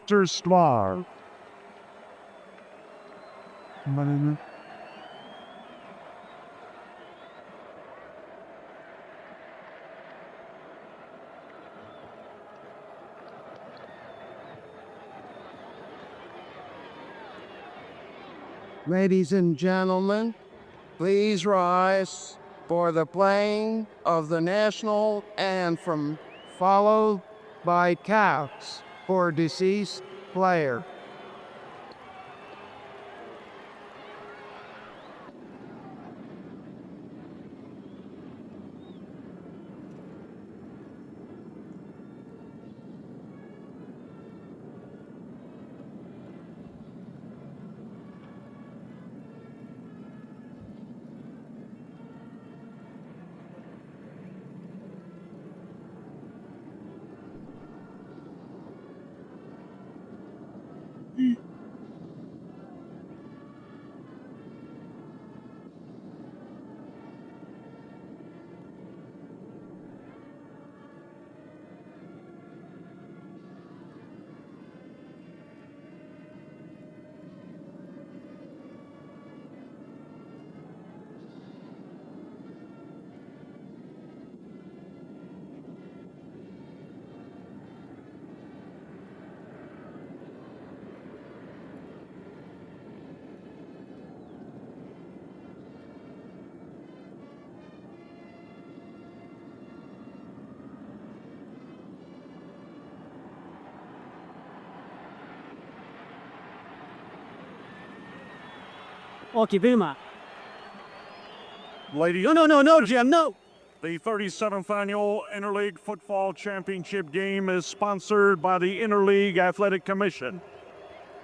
Dr. Stvar. Ladies and gentlemen, please rise for the playing of the national anthem, followed by caps for deceased player. Okay, Vilma. Ladies, No, Jim, no. the 37th Annual Interleague Football Championship game is sponsored by the Interleague Athletic Commission.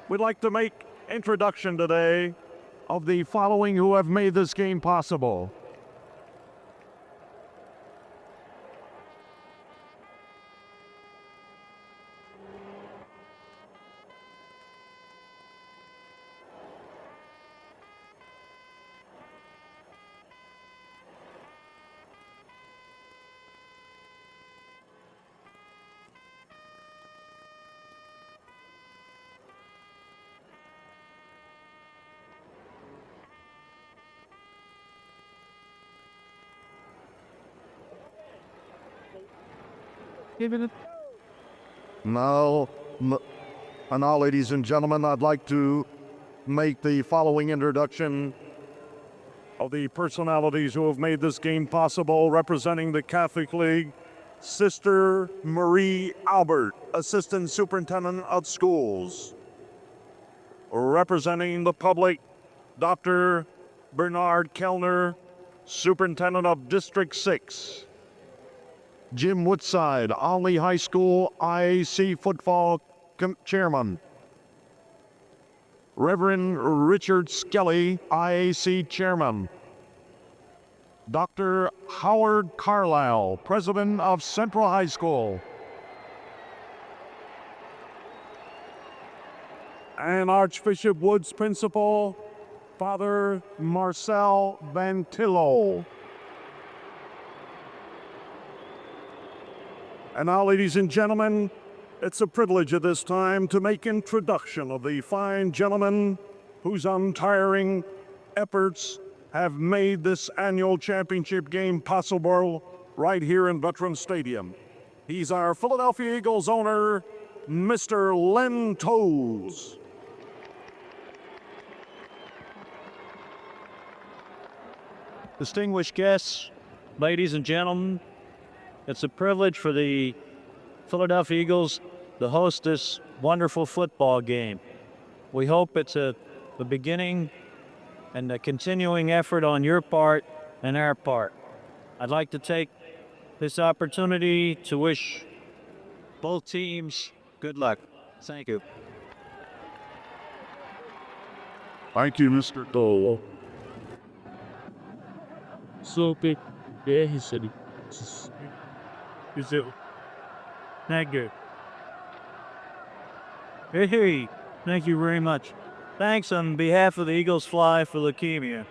We'd like to make introduction today of the following who have made this game possible. Now, ladies and gentlemen, I'd like to make the following introduction of the personalities who have made this game possible. Representing the Catholic League, Sister Marie Albert, Assistant Superintendent of Schools. Representing the public, Dr. Bernard Kellner, Superintendent of District 6. Jim Woodside, Olney High School IAC Football Chairman. Reverend Richard Skelly, IAC Chairman. Dr. Howard Carlisle, President of Central High School. And Archbishop Woods Principal, Father Marcel Vantillo. And now, ladies and gentlemen, it's a privilege at this time to make introduction of the fine gentlemen whose untiring efforts have made this annual championship game possible right here in Veterans Stadium. He's our Philadelphia Eagles owner, Mr. Len Toes. Distinguished guests, ladies and gentlemen, it's a privilege for the Philadelphia Eagles to host this wonderful football game. We hope it's the beginning and a continuing effort on your part and our part. I'd like to take this opportunity to wish both teams good luck. Thank you. Thank you, Mr. Dole. Super. Yeah, he said Thank you. Hey, thank you very much. Thanks on behalf of the Eagles Fly for leukemia.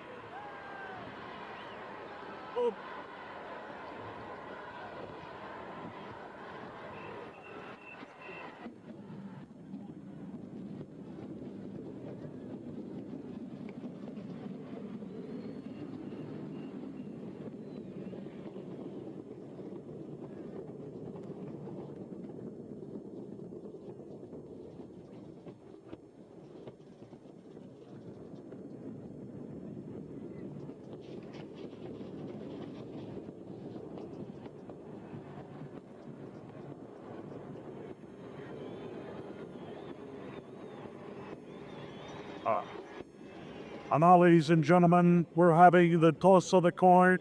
And now, ladies and gentlemen, we're having the toss of the coin.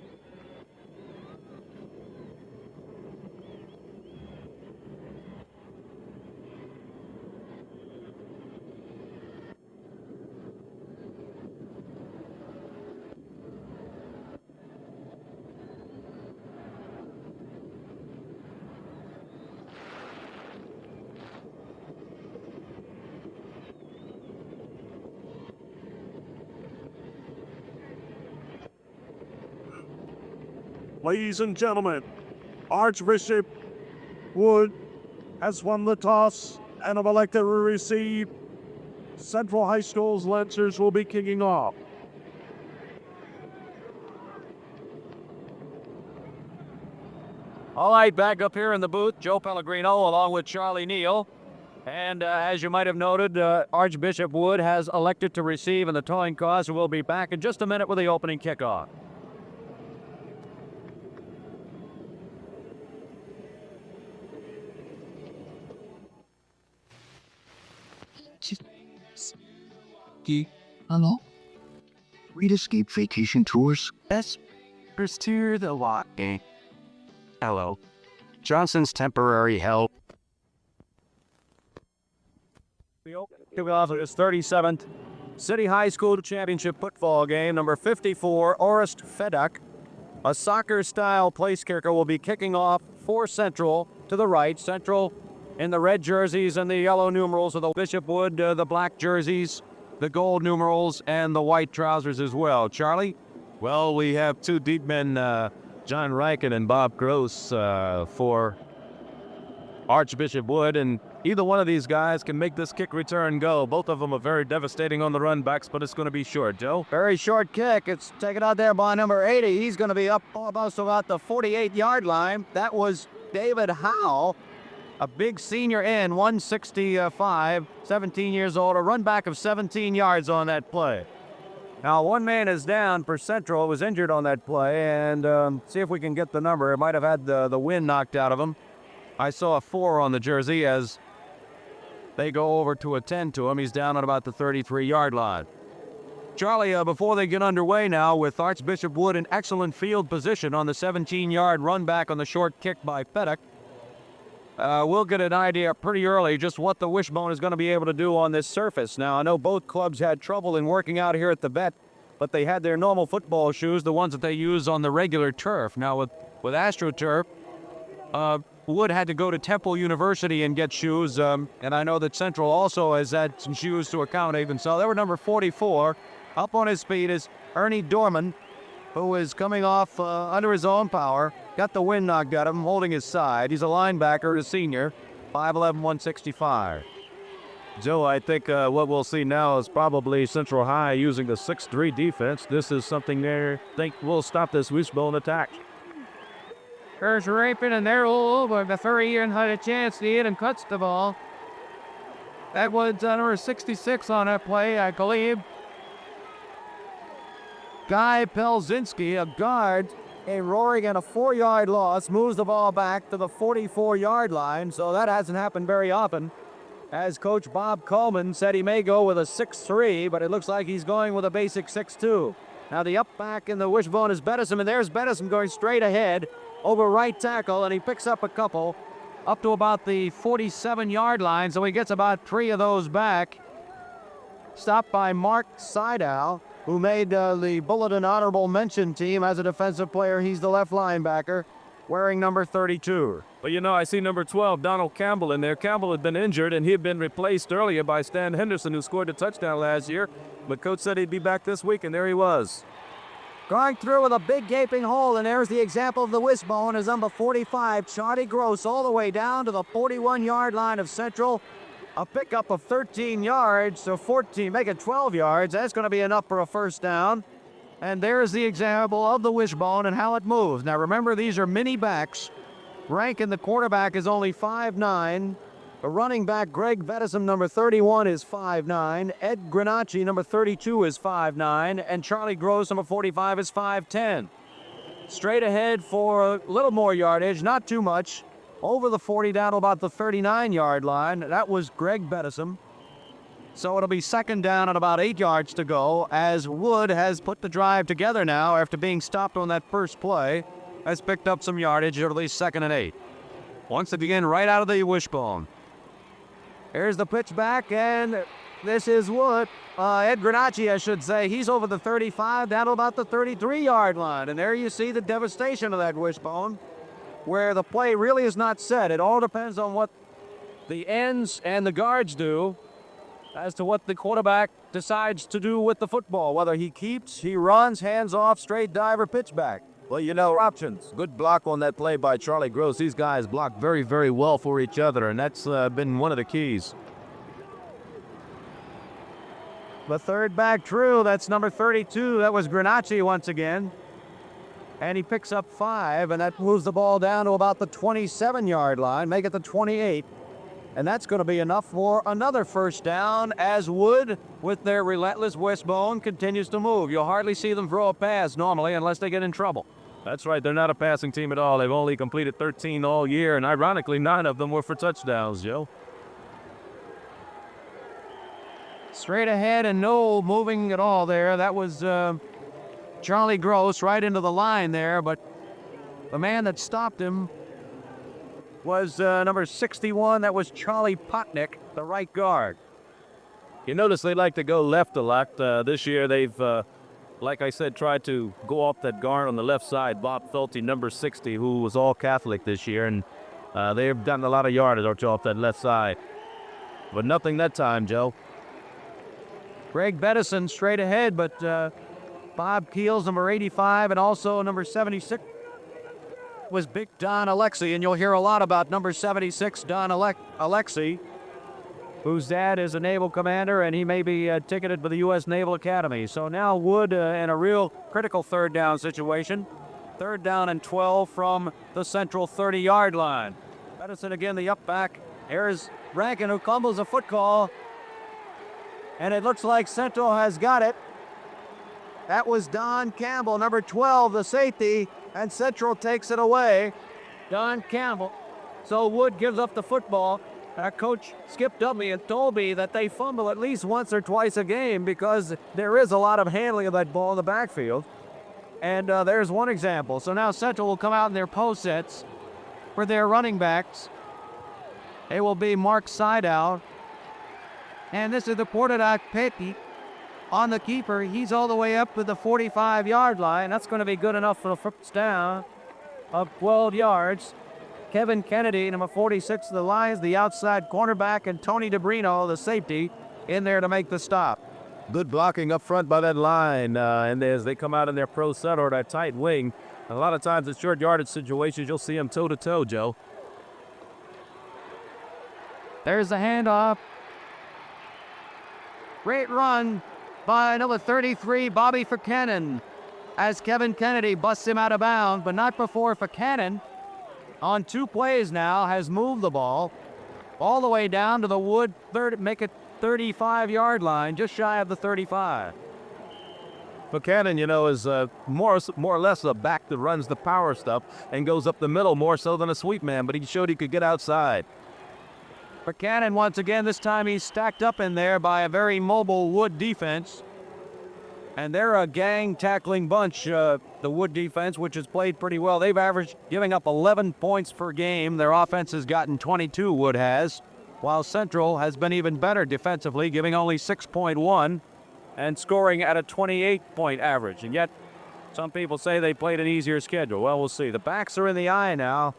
Ladies and gentlemen, Archbishop Wood has won the toss and have elected to receive. Central High School's Lancers will be kicking off. All right, back up here in the booth, Joe Pellegrino along with Charlie Neal. And as you might have noted, Archbishop Wood has elected to receive in the towing cause, and we'll be back in just a minute with the opening kickoff. Hello? Read Escape Vacation Tours? That's to the walking. Hello. Johnson's temporary help. The opening kickoff of this 37th City High School Championship football game, number 54, Orest Fedak. A soccer-style place kicker will be kicking off for Central to the right. Central in the red jerseys and the yellow numerals of the Bishop Wood, the black jerseys, the gold numerals, and the white trousers as well. Charlie? Well, we have two deep men, John Riken and Bob Gross, for Archbishop Wood, and either one of these guys can make this kick return go. Both of them are very devastating on the run backs, but it's going to be short, Joe. Very short kick. It's taken out there by number 80. He's going to be up almost about the 48-yard line. That was David Howe, a big senior end, 165, 17 years old, a run back of 17 yards on that play. Now, one man is down for Central, was injured on that play, and see if we can get the number. It might have had the wind knocked out of him. I saw a 4 on the jersey as they go over to attend to him. He's down at about the 33-yard line. Charlie, before they get underway now, with Archbishop Wood in excellent field position on the 17-yard run back on the short kick by Fedak, we'll get an idea pretty early just what the Wishbone is going to be able to do on this surface. Now, I know both clubs had trouble in working out here at the vet, but they had their normal football shoes, the ones that they use on the regular turf. Now, with AstroTurf, Wood had to go to Temple University and get shoes, and I know that Central also has had some shoes to accommodate them. So they were number 44. Up on his feet is Ernie Dorman, who is coming off under his own power. Got the wind knocked out of him, holding his side. He's a linebacker, a senior, 5'11", 165. Joe, I think what we'll see now is probably Central High using the 6-3 defense. This is something they think will stop this Wishbone attack. There's Rapin, and they're all over. The 30-year had a chance to hit and cuts the ball. That was number 66 on that play, I believe. Guy Pelzinski, a guard, a roaring and a 4-yard loss, moves the ball back to the 44-yard line, so that hasn't happened very often. As Coach Bob Coleman said, he may go with a 6-3, but it looks like he's going with a basic 6-2. Now the up back in the Wishbone is Bedison, and there's Bedison going straight ahead over right tackle, and he picks up a couple up to about the 47-yard line, so he gets about 3 of those back. Stopped by Mark Seidow, who made the Bulletin Honorable Mention team as a defensive player. He's the left linebacker, wearing number 32. But you know, I see number 12, Donald Campbell, in there. Campbell had been injured, and he had been replaced earlier by Stan Henderson, who scored a touchdown last year. But Coach said he'd be back this week, and there he was. Going through with a big gaping hole, and there's the example of the Wishbone as number 45, Charlie Gross, all the way down to the 41-yard line of Central. A pickup of 13 yards, so 14, make it 12 yards. That's going to be enough for a first down. And there's the example of the Wishbone and how it moves. Now remember, these are mini backs. Rankin, the quarterback, is only 5'9". The running back, Greg Vedison, number 31, is 5'9". Ed Granacci, number 32, is 5'9". And Charlie Gross, number 45, is 5'10". Straight ahead for a little more yardage, not too much. Over the 40 down to about the 39-yard line. That was Greg Bedison. So it'll be second down and about 8 yards to go as Wood has put the drive together now after being stopped on that first play. Has picked up some yardage, at least 2nd and 8. Once again, right out of the wishbone. Here's the pitch back, and this is Wood. Ed Granacci, I should say. He's over the 35, down to about the 33-yard line. And there you see the devastation of that wishbone, where the play really is not set. It all depends on what the ends and the guards do as to what the quarterback decides to do with the football, whether he keeps, he runs, hands off, straight dive, or pitch back. Well, you know, options. Good block on that play by Charlie Gross. These guys block very, very well for each other, and that's been one of the keys. The third back true, that's number 32. That was Granacci once again. And he picks up 5, and that moves the ball down to about the 27-yard line, make it the 28. And that's going to be enough for another first down as Wood, with their relentless wishbone, continues to move. You'll hardly see them throw a pass normally unless they get in trouble. That's right. They're not a passing team at all. They've only completed 13 all year, and ironically, 9 of them were for touchdowns, Joe. Straight ahead and no moving at all there. That was Charlie Gross right into the line there, but the man that stopped him was number 61. That was Charlie Potnick, the right guard. You notice they like to go left a lot. This year they've, like I said, tried to go off that guard on the left side, Bob Felty, number 60, who was all Catholic this year, and they've done a lot of yardage off that left side. But nothing that time, Joe. Greg Bettison straight ahead, but Bob Keels, number 85, and also number 76 was Big Don Alexi, and you'll hear a lot about number 76, Don Alexi, whose dad is a naval commander, and he may be ticketed for the U.S. Naval Academy. So now Wood in a real critical third down situation. 3rd down and 12 from the central 30-yard line. Bettison again, the up back. Here's Rankin, who fumbles a foot call. And it looks like Central has got it. That was Don Campbell, number 12, the safety, and Central takes it away. Don Campbell. So Wood gives up the football. Coach Skip Duffy had told me that they fumble at least once or twice a game because there is a lot of handling of that ball in the backfield. And there's one example. So now Central will come out in their post sets for their running backs. It will be Mark Sidow. And this is the Portadoc Petty on the keeper. He's all the way up to the 45-yard line. That's going to be good enough for a first down of 12 yards. Kevin Kennedy, number 46 of the Lions, the outside cornerback, and Tony DeBrino, the safety, in there to make the stop. Good blocking up front by that line, and as they come out in their pro set or that tight wing, a lot of times in short yardage situations, you'll see them toe-to-toe, Joe. There's the handoff. Great run by number 33, Bobby Buchanan, as Kevin Kennedy busts him out of bounds, but not before Buchanan, on 2 plays now, has moved the ball all the way down to the Wood make it 35-yard line, just shy of the 35. Buchanan, you know, is more or less a back that runs the power stuff and goes up the middle more so than a sweep man, but he showed he could get outside. Buchanan, once again, this time he's stacked up in there by a very mobile Wood defense. And they're a gang tackling bunch, the Wood defense, which has played pretty well. They've averaged giving up 11 points per game. Their offense has gotten 22, Wood has, while Central has been even better defensively, giving only 6.1 and scoring at a 28-point average. And yet, some people say they played an easier schedule. Well, we'll see. The backs are in the eye now.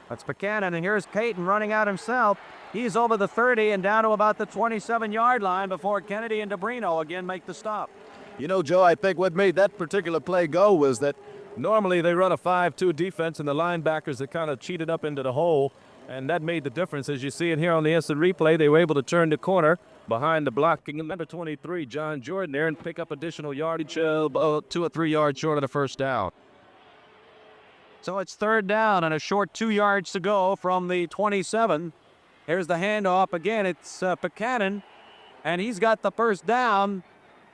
That's Buchanan, and here's Payton running out himself. He's over the 30 and down to about the 27-yard line before Kennedy and DeBrino again make the stop. You know, Joe, I think what made that particular play go was that normally they run a 5-2 defense and the linebackers that kind of cheated up into the hole, and that made the difference. As you see it here on the instant replay, they were able to turn the corner behind the blocking number 23, John Jordan, there, and pick up additional yardage, 2 or 3 yards short of the first down. So it's 3rd down and a short 2 yards to go from the 27. Here's the handoff again. It's Buchanan, and he's got the first down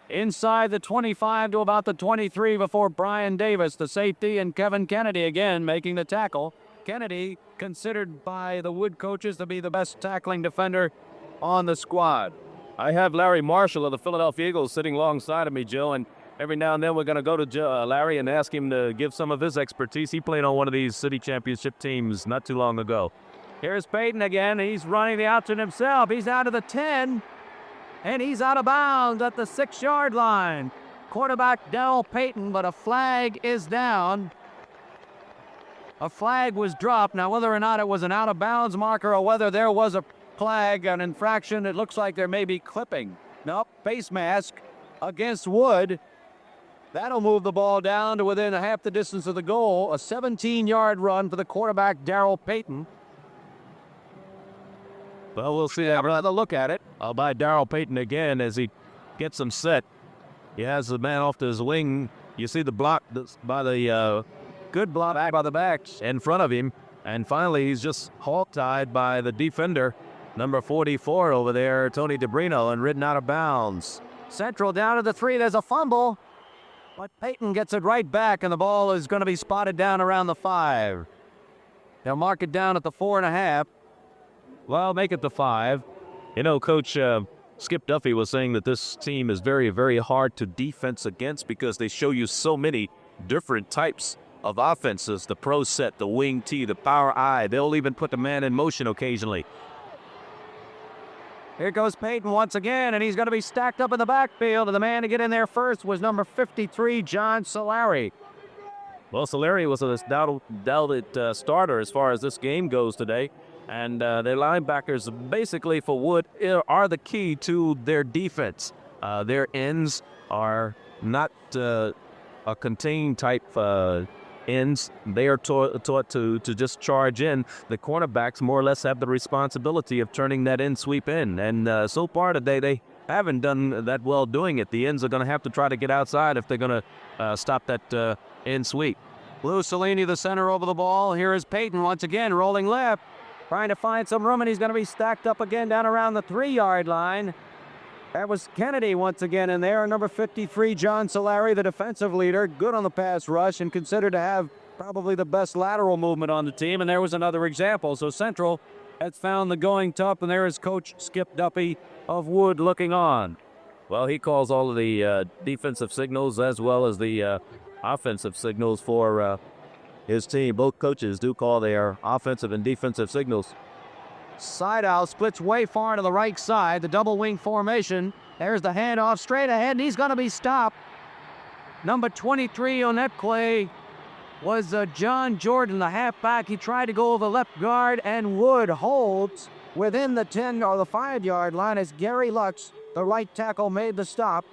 inside the 25 to about the 23 before Brian Davis, the safety, and Kevin Kennedy again making the tackle. Kennedy considered by the Wood coaches to be the best tackling defender on the squad. I have Larry Marshall of the Philadelphia Eagles sitting alongside of me, Joe, and every now and then we're going to go to Larry and ask him to give some of his expertise. He played on one of these city championship teams not too long ago. Here's Payton again. He's running the outside himself. He's out of the 10, and he's out of bounds at the 6-yard line. Quarterback Darrell Payton, but a flag is down. A flag was dropped. Now, whether or not it was an out-of-bounds marker or whether there was a flag, an infraction, it looks like there may be clipping. Nope, face mask against Wood. That'll move the ball down to within a half the distance of the goal. A 17-yard run for the quarterback, Darrell Payton. Well, we'll see. Have another look at it by Darrell Payton again as he gets him set. He has the man off to his wing. You see the block by the good block back by the backs in front of him. And finally, he's just hog-tied by the defender, number 44 over there, Tony DeBrino, and ridden out of bounds. Central down to the 3. There's a fumble, but Payton gets it right back, and the ball is going to be spotted down around the 5. They'll mark it down at the 4.5. Well, make it the 5. You know, Coach Skip Duffy was saying that this team is very, very hard to defense against because they show you so many different types of offenses. The pro set, the wing T, the power I. They'll even put the man in motion occasionally. Here goes Payton once again, and he's going to be stacked up in the backfield. And the man to get in there first was number 53, John Solari. Well, Solari was a doubted starter as far as this game goes today. And their linebackers, basically for Wood, are the key to their defense. Their ends are not a contained type ends. They are taught to just charge in. The cornerbacks more or less have the responsibility of turning that end sweep in. And so far today, they haven't done that well doing it. The ends are going to have to try to get outside if they're going to stop that end sweep. Lou Cellini, the center, over the ball. Here is Payton once again, rolling left, trying to find some room, and he's going to be stacked up again down around the 3-yard line. That was Kennedy once again in there. Number 53, John Solari, the defensive leader, good on the pass rush and considered to have probably the best lateral movement on the team. And there was another example. So Central has found the going tough, and there is Coach Skip Duffy of Wood looking on. Well, he calls all of the defensive signals as well as the offensive signals for his team. Both coaches do call their offensive and defensive signals. Side out, splits way far to the right side, the double wing formation. There's the handoff straight ahead, and he's going to be stopped. Number 23 on that play was John Jordan, the halfback. He tried to go over left guard, and Wood holds within the 10 or the 5-yard line as Gary Lux, the right tackle, made the stop.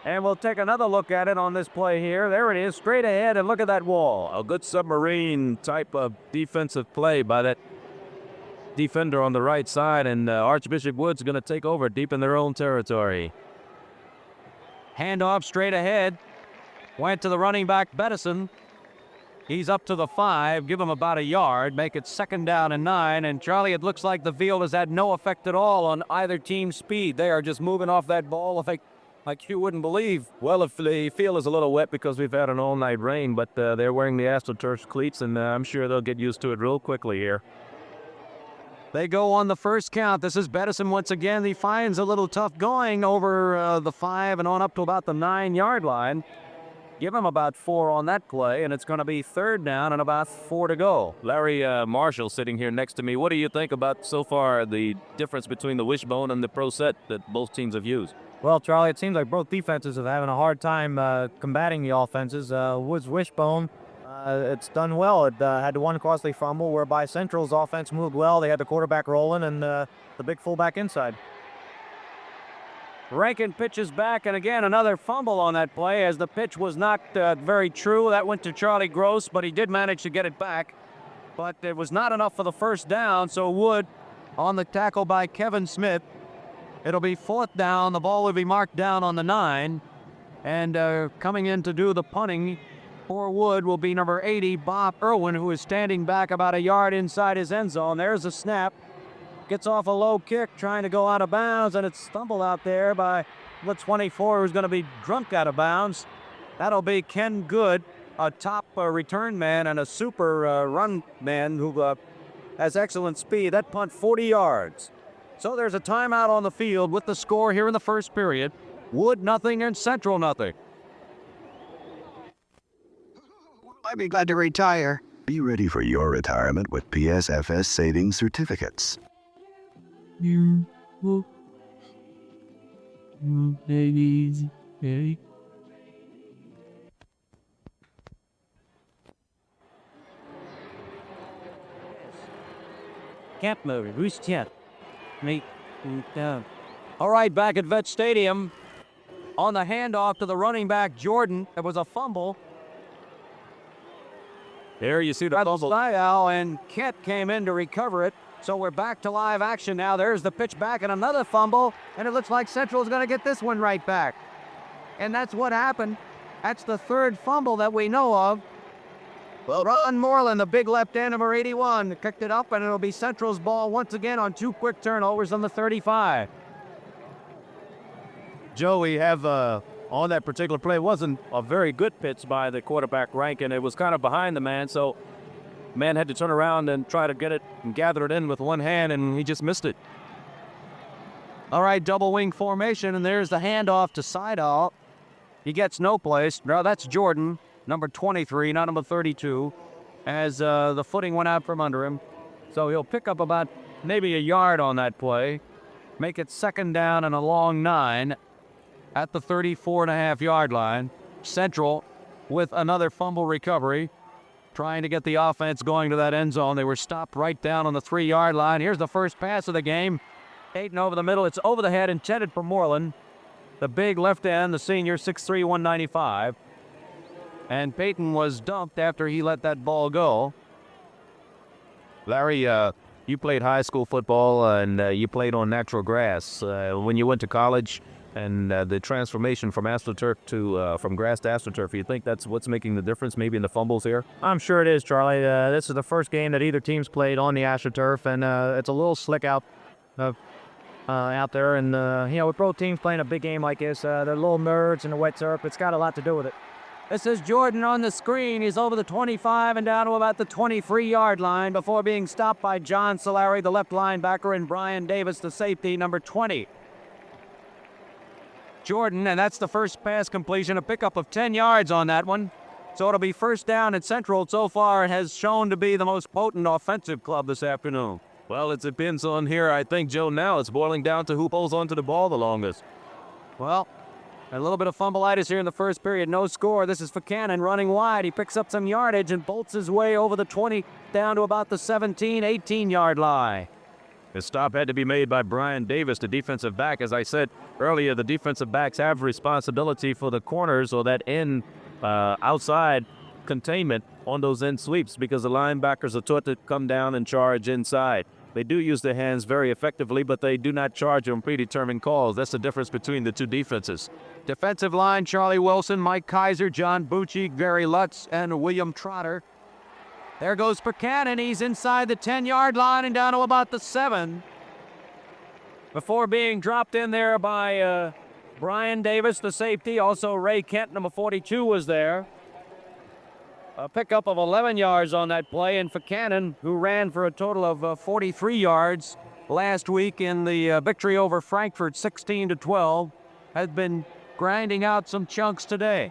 And we'll take another look at it on this play here. There it is, straight ahead, and look at that wall. A good submarine type of defensive play by that defender on the right side, and Archbishop Wood's going to take over deep in their own territory. Handoff straight ahead. Went to the running back, Bettison. He's up to the 5. Give him about a yard. Make it 2nd down and 9. And Charlie, it looks like the field has had no effect at all on either team's speed. They are just moving off that ball like you wouldn't believe. Well, if the field is a little wet because we've had an all-night rain, but they're wearing the AstroTurf cleats, and I'm sure they'll get used to it real quickly here. They go on the first count. This is Bettison once again. He finds a little tough going over the 5 and on up to about the 9-yard line. Give him about 4 on that play, and it's going to be 3rd down and about 4 to go. Larry Marshall sitting here next to me. What do you think about so far the difference between the wishbone and the pro set that both teams have used? Well, Charlie, it seems like both defenses are having a hard time combating the offenses. Wood's wishbone, it's done well. It had the one costly fumble, whereby Central's offense moved well. They had the quarterback rolling and the big fullback inside. Rankin pitches back, and again, another fumble on that play as the pitch was not very true. That went to Charlie Gross, but he did manage to get it back. But it was not enough for the 1st down, so Wood on the tackle by Kevin Smith. It'll be 4th down. The ball will be marked down on the 9. And coming in to do the punting for Wood will be number 80, Bob Irwin, who is standing back about a yard inside his end zone. There's a snap. Gets off a low kick, trying to go out of bounds, and it's stumbled out there by the 24, who's going to be drunk out of bounds. That'll be Ken Good, a top return man and a super run man who has excellent speed. That punt 40 yards. So there's a timeout on the field with the score here in the first period. Wood nothing and Central nothing. I'd be glad to retire. Be ready for your retirement with PSFS savings certificates. Camp mode, who's 10? Me, down. All right, back at Vet Stadium. On the handoff to the running back, Jordan. It was a fumble. There you see the fumble. And Kent came in to recover it. So we're back to live action now. There's the pitch back and another fumble. And it looks like Central's going to get this one right back. And that's what happened. That's the third fumble that we know of. Well, Ron Moreland, the big left end, number 81, kicked it up, and it'll be Central's ball once again on 2 quick turnovers on the 35. Joe, we have on that particular play, wasn't a very good pitch by the quarterback Rankin. It was kind of behind the man, so man had to turn around and try to get it and gather it in with one hand, and he just missed it. All right, double wing formation, and there's the handoff to Seidel. He gets no place. No, that's Jordan, number 23, not number 32, as the footing went out from under him. So he'll pick up about maybe a yard on that play, make it second down and a long 9 at the 34.5-yard line. Central with another fumble recovery, trying to get the offense going to that end zone. They were stopped right down on the 3-yard line. Here's the first pass of the game. Peyton over the middle. It's over the head, intended for Moreland. The big left end, the senior, 6'3", 195. And Peyton was dumped after he let that ball go. Larry, you played high school football and you played on natural grass. When you went to college and the transformation from AstroTurf to from grass to AstroTurf, you think that's what's making the difference maybe in the fumbles here? I'm sure it is, Charlie. This is the first game that either team's played on the AstroTurf, and it's a little slick out there. And, with both teams playing a big game like this, they're little nerds in the wet turf. It's got a lot to do with it. This is Jordan on the screen. He's over the 25 and down to about the 23-yard line before being stopped by John Solari, the left linebacker, and Brian Davis, the safety, number 20. Jordan, and that's the first pass completion, a pickup of 10 yards on that one. So it'll be first down at Central. So far, it has shown to be the most potent offensive club this afternoon. Well, it depends on here. I think, Joe, now it's boiling down to who holds onto the ball the longest. Well, a little bit of fumbleitis here in the first period. No score. This is for Cannon running wide. He picks up some yardage and bolts his way over the 20 down to about the 17, 18-yard line. The stop had to be made by Brian Davis, the defensive back. As I said earlier, the defensive backs have responsibility for the corners or that end outside containment on those end sweeps because the linebackers are taught to come down and charge inside. They do use their hands very effectively, but they do not charge on predetermined calls. That's the difference between the two defenses. Defensive line, Charlie Wilson, Mike Kaiser, John Bucci, Gary Lutz, and William Trotter. There goes Buchanan. He's inside the 10-yard line and down to about the 7. Before being dropped in there by Brian Davis, the safety. Also Ray Kent, number 42, was there. A pickup of 11 yards on that play, and Buchanan, who ran for a total of 43 yards last week in the victory over Frankfurt, 16-12, has been grinding out some chunks today.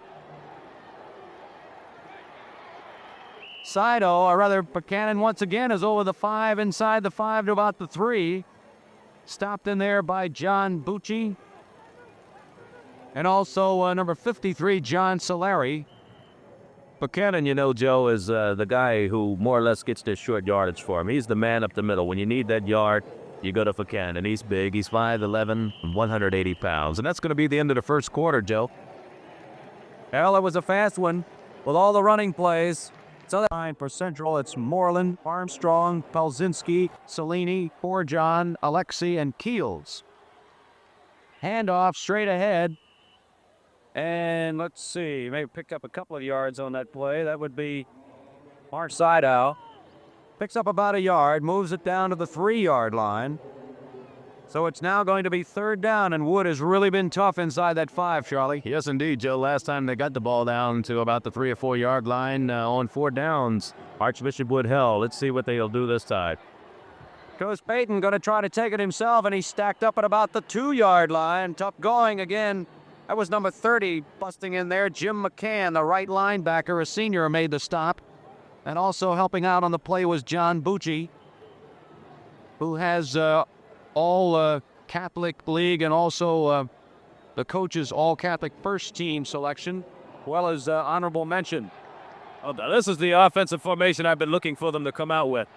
Buchanan once again is over the 5, inside the 5 to about the 3. Stopped in there by John Bucci. And also number 53, John Solari. Buchanan, you know, Joe, is the guy who more or less gets this short yardage for him. He's the man up the middle. When you need that yard, you go to Buchanan. He's big. He's 5'11", 180 pounds. And that's going to be the end of the first quarter, Joe. Well, it was a fast one with all the running plays. So that line for Central, it's Moreland, Armstrong, Pelzinski, Cellini, Porjon, Alexi, and Keels. Handoff straight ahead. And let's see, maybe pick up a couple of yards on that play. That would be Mark Seidel. Picks up about a yard, moves it down to the 3-yard line. So it's now going to be third down, and Wood has really been tough inside that 5, Charlie. Yes, indeed, Joe. Last time they got the ball down to about the 3 or 4 yard line on 4 downs, Archbishop Wood held. Let's see what they'll do this time. Coach Payton going to try to take it himself, and he's stacked up at about the 2-yard line. Tough going again. That was number 30 busting in there. Jim McCann, the right linebacker, a senior, made the stop. And also helping out on the play was John Bucci, who has all Catholic League and also the coach's all-Catholic first team selection, as well as honorable mention. Oh, this is the offensive formation I've been looking for them to come out with.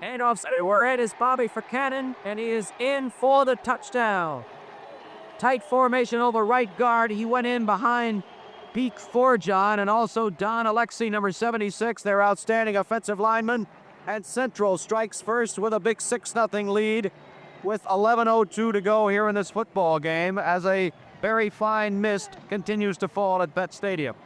Handoff spread is Bobby for Cannon, and he is in for the touchdown. Tight formation over right guard. He went in behind Pete Forjon and also Don Alexi, number 76, their outstanding offensive lineman. And Central strikes first with a big 6-0 lead with 11:02 to go here in this football game as a very fine mist continues to fall at Bet Stadium.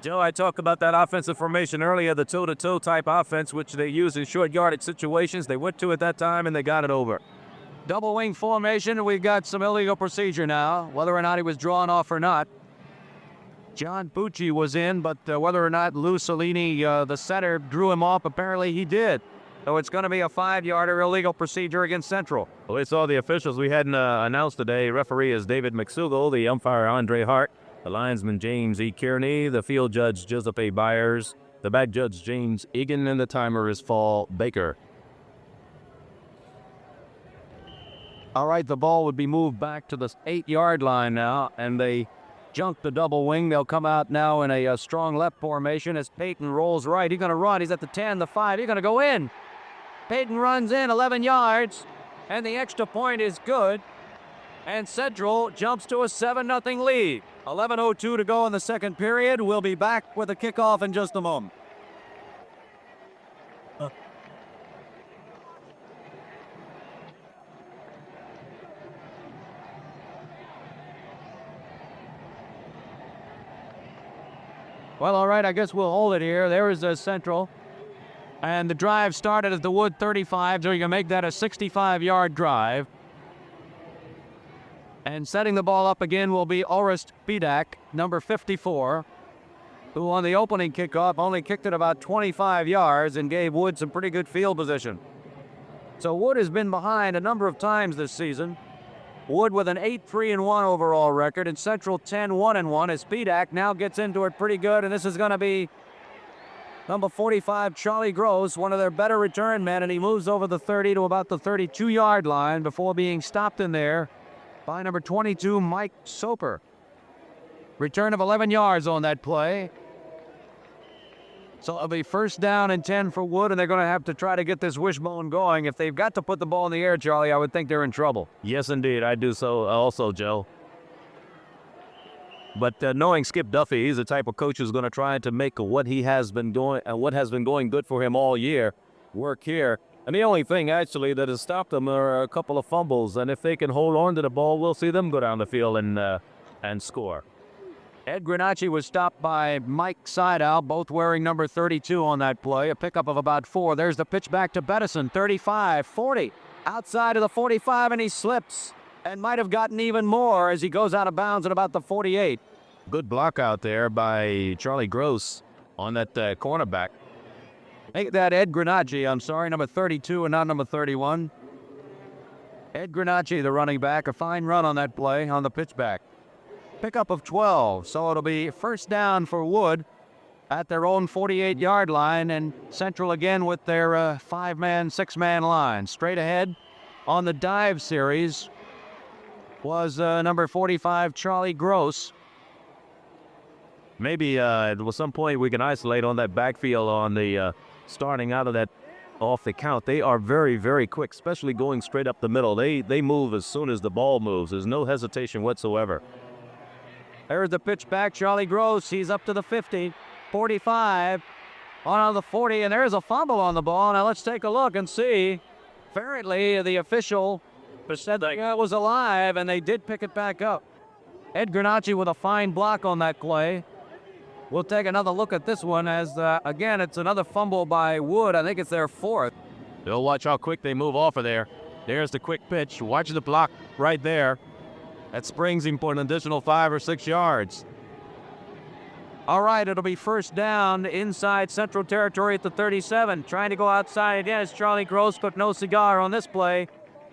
Joe, I talked about that offensive formation earlier, the toe-to-toe type offense, which they use in short yardage situations. They went to it that time, and they got it over. Double wing formation. We've got some illegal procedure now, whether or not he was drawn off or not. John Bucci was in, but whether or not Lou Salini, the center, drew him off, apparently he did. So it's going to be a 5-yarder illegal procedure against Central. Well, it's all the officials we hadn't announced today. Referee is David McSougal, the umpire Andre Hart, the linesman James E. Kearney, the field judge Giuseppe Byers, the back judge James Egan, and the timer is Fall Baker. All right, the ball would be moved back to the 8-yard line now, and they junk the double wing. They'll come out now in a strong left formation as Payton rolls right. He's going to run. He's at the 10, the 5. He's going to go in. Payton runs in 11 yards, and the extra point is good. And Central jumps to a 7-0 lead. 11:02 to go in the second period. We'll be back with a kickoff in just a moment. Well, all right, I guess we'll hold it here. There is a Central. And the drive started at the Wood 35, so you can make that a 65-yard drive. And setting the ball up again will be Orest Bidak, number 54, who on the opening kickoff only kicked it about 25 yards and gave Wood some pretty good field position. So Wood has been behind a number of times this season. Wood with an 8-3-1 overall record, and Central 10-1-1 as Bidak now gets into it pretty good, and this is going to be number 45, Charlie Gross, one of their better return men, and he moves over the 30 to about the 32-yard line before being stopped in there by number 22, Mike Soper. Return of 11 yards on that play. So it'll be first down and 10 for Wood, and they're going to have to try to get this wishbone going. If they've got to put the ball in the air, Charlie, I would think they're in trouble. Yes, indeed. I do so also, Joe. But knowing Skip Duffy, he's the type of coach who's going to try to make what has been going good for him all year work here. And the only thing, actually, that has stopped them are a couple of fumbles. And if they can hold on to the ball, we'll see them go down the field and score. Ed Granacci was stopped by Mike Seidow, both wearing number 32 on that play. A pickup of about 4. There's the pitch back to Bettison, 35, 40. Outside of the 45, and he slips and might have gotten even more as he goes out of bounds at about the 48. Good block out there by Charlie Gross on that cornerback. Make that Ed Granacci, number 32 and not number 31. Ed Granacci, the running back, a fine run on that play on the pitchback. Pickup of 12, so it'll be first down for Wood at their own 48-yard line, and Central again with their 5-man, 6-man line. Straight ahead on the dive series was number 45, Charlie Gross. Maybe at some point we can isolate on that backfield on the starting out of that off the count. They are very, very quick, especially going straight up the middle. They move as soon as the ball moves. There's no hesitation whatsoever. There's the pitch back, Charlie Gross. He's up to the 50, 45, on the 40, and there's a fumble on the ball. Now let's take a look and see. Apparently, the official said that it was alive, and they did pick it back up. Ed Granacci with a fine block on that play. We'll take another look at this one as, again, it's another fumble by Wood. I think it's their 4th. They'll watch how quick they move off of there. There's the quick pitch. Watch the block right there. That springs him for an additional 5 or 6 yards. All right, it'll be first down inside Central Territory at the 37. Trying to go outside again is Charlie Gross, but no cigar on this play.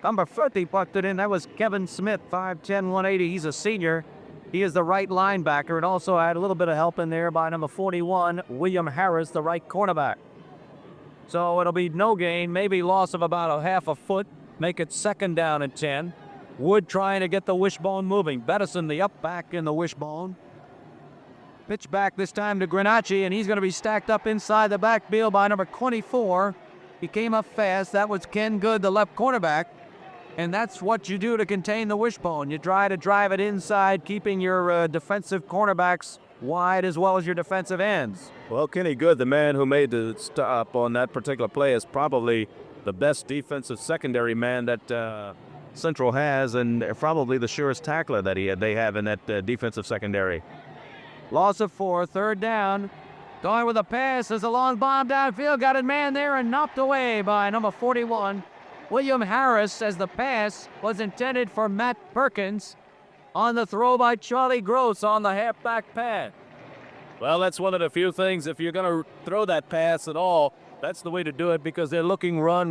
Number 50 plucked it in. That was Kevin Smith, 5'10", 180. He's a senior. He is the right linebacker, and also had a little bit of help in there by number 41, William Harris, the right cornerback. So it'll be no gain, maybe loss of about a half a foot. Make it second down and 10. Wood trying to get the wishbone moving. Bettison, the up back in the wishbone. Pitch back this time to Granacci, and he's going to be stacked up inside the backfield by number 24. He came up fast. That was Ken Good, the left cornerback. And that's what you do to contain the wishbone. You try to drive it inside, keeping your defensive cornerbacks wide as well as your defensive ends. Well, Kenny Good, the man who made the stop on that particular play, is probably the best defensive secondary man that Central has, and probably the surest tackler that they have in that defensive secondary. Loss of 4, third down. Going with a pass. There's a long bomb downfield. Got a man there and knocked away by number 41. William Harris, as the pass was intended for Matt Perkins on the throw by Charlie Gross on the halfback pass. Well, that's one of the few things, if you're going to throw that pass at all, that's the way to do it, because they're looking run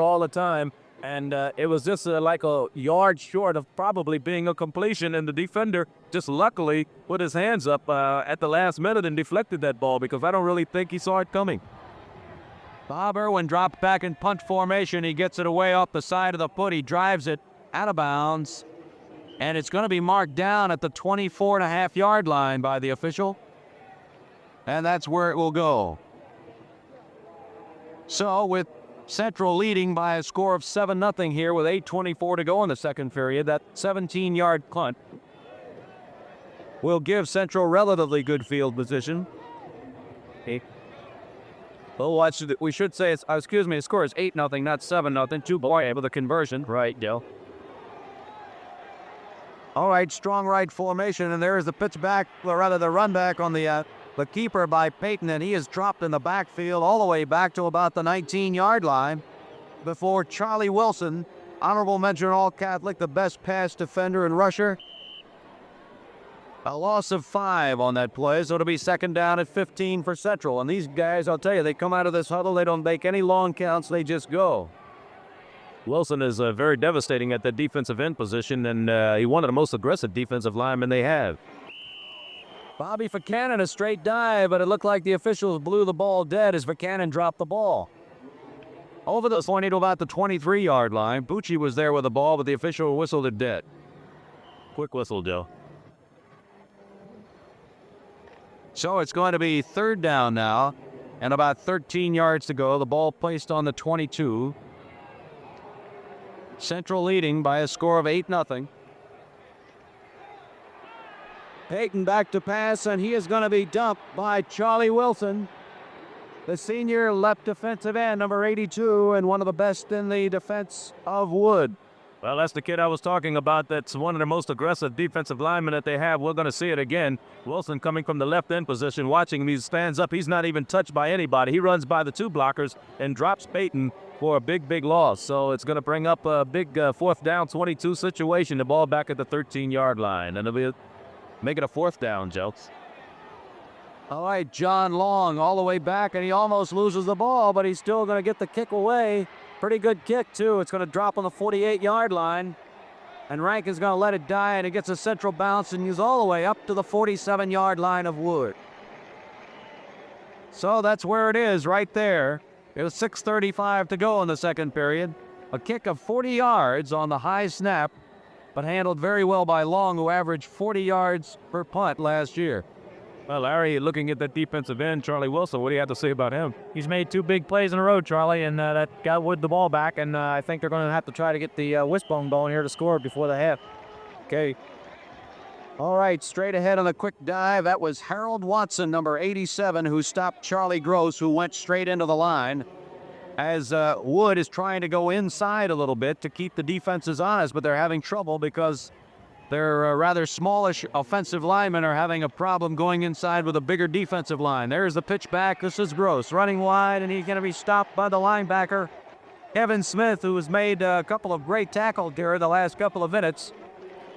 all the time. And it was just like a yard short of probably being a completion, and the defender just luckily put his hands up at the last minute and deflected that ball, because I don't really think he saw it coming. Bob Irwin dropped back in punt formation. He gets it away off the side of the foot. He drives it out of bounds. And it's going to be marked down at the 24.5-yard line by the official. And that's where it will go. So with Central leading by a score of 7-0 here with 8:24 to go in the second period, that 17-yard punt will give Central relatively good field position. Well, we should say it's, the score is 8-0, not 7-0. 2 boy with a conversion. Right, Dale. All right, strong right formation, and there's the pitch back, or rather the run back on the keeper by Payton, and he is dropped in the backfield all the way back to about the 19-yard line before Charlie Wilson, honorable mention All-Catholic, the best pass defender and rusher. A loss of 5 on that play, so it'll be second down at 15 for Central. And these guys, I'll tell you, they come out of this huddle, they don't make any long counts, they just go. Wilson is very devastating at the defensive end position, and he's one of the most aggressive defensive linemen they have. Bobby Buchanan, a straight dive, but it looked like the officials blew the ball dead as Buchanan dropped the ball. Over the 20 to about the 23-yard line. Bucci was there with the ball, but the official whistled it dead. Quick whistle, Joe. So it's going to be third down now, and about 13 yards to go. The ball placed on the 22. Central leading by a score of 8-0. Payton back to pass, and he is going to be dumped by Charlie Wilson, the senior left defensive end, number 82, and one of the best in the defense of Wood. Well, that's the kid I was talking about. That's one of the most aggressive defensive linemen that they have. We're going to see it again. Wilson coming from the left end position, watching him. He stands up. He's not even touched by anybody. He runs by the 2 blockers and drops Payton for a big loss. So it's going to bring up a big fourth down 22 situation. The ball back at the 13-yard line. And it'll be make it a fourth down, Joe. All right, John Long all the way back, and he almost loses the ball, but he's still going to get the kick away. Pretty good kick, too. It's going to drop on the 48-yard line. And Rankin's going to let it die, and it gets a central bounce and he's all the way up to the 47-yard line of Wood. So that's where it is, right there. It was 6:35 to go in the second period. A kick of 40 yards on the high snap, but handled very well by Long, who averaged 40 yards per punt last year. Well, Larry, looking at that defensive end, Charlie Wilson, what do you have to say about him? He's made 2 big plays in a row, Charlie, and that got Wood the ball back, and I think they're going to have to try to get the wishbone going here to score before the half. Okay. All right, straight ahead on the quick dive. That was Harold Watson, number 87, who stopped Charlie Gross, who went straight into the line. As Wood is trying to go inside a little bit to keep the defenses honest, but they're having trouble because their rather smallish offensive linemen are having a problem going inside with a bigger defensive line. There's the pitch back. This is Gross running wide, and he's going to be stopped by the linebacker, Kevin Smith, who has made a couple of great tackles here the last couple of minutes.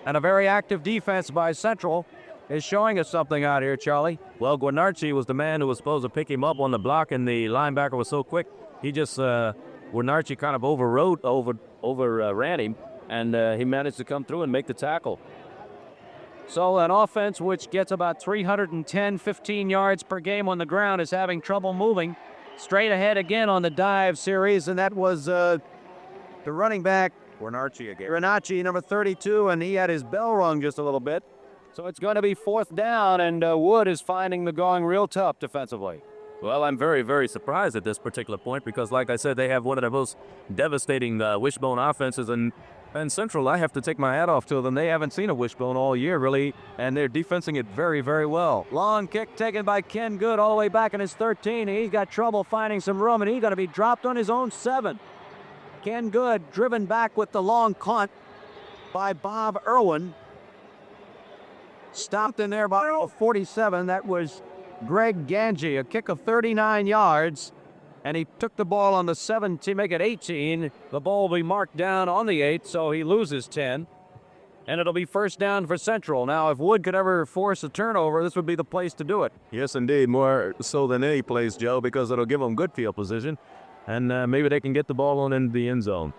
And a very active defense by Central. is showing us something out here, Charlie. Well, Guarnacci was the man who was supposed to pick him up on the block, and the linebacker was so quick. He just, Guarnacci kind of overran him, and he managed to come through and make the tackle. So an offense which gets about 15 yards per game on the ground is having trouble moving. Straight ahead again on the dive series, and that was the running back, Guarnacci again. Granacci, number 32, and he had his bell rung just a little bit. So it's going to be 4th down, and Wood is finding the going real tough defensively. Well, I'm very, very surprised at this particular point because, like I said, they have one of the most devastating wishbone offenses. And Central, I have to take my hat off to them. They haven't seen a wishbone all year, really, and they're defensing it very, very well. Long kick taken by Ken Good all the way back in his 13. He's got trouble finding some room, and he's going to be dropped on his own 7. Ken Good driven back with the long punt by Bob Irwin. Stopped in there by 47. That was Greg Ganji, a kick of 39 yards. And he took the ball on the 7 to make it 18. The ball will be marked down on the 8, so he loses 10. And it'll be 1st down for Central. Now, if Wood could ever force a turnover, this would be the place to do it. Yes, indeed, more so than any place, Joe, because it'll give them good field position. And maybe they can get the ball on in the end zone.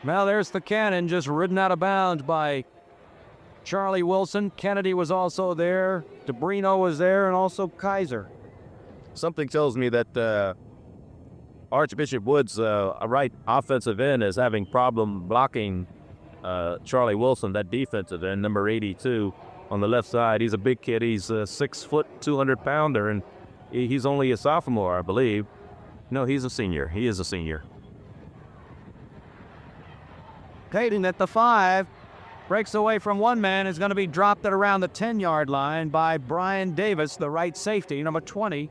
Well, there's the cannon just ridden out of bounds by Charlie Wilson. Kennedy was also there. DeBrino was there, and also Kaiser. Something tells me that Archbishop Woods, a right offensive end, is having problem blocking Charlie Wilson, that defensive end, number 82, on the left side. He's a big kid. He's a 6 foot, 200-pounder, and he's only a sophomore, I believe. No, he's a senior. He is a senior. Payton at the 5. Breaks away from one man, is going to be dropped at around the 10-yard line by Brian Davis, the right safety, number 20,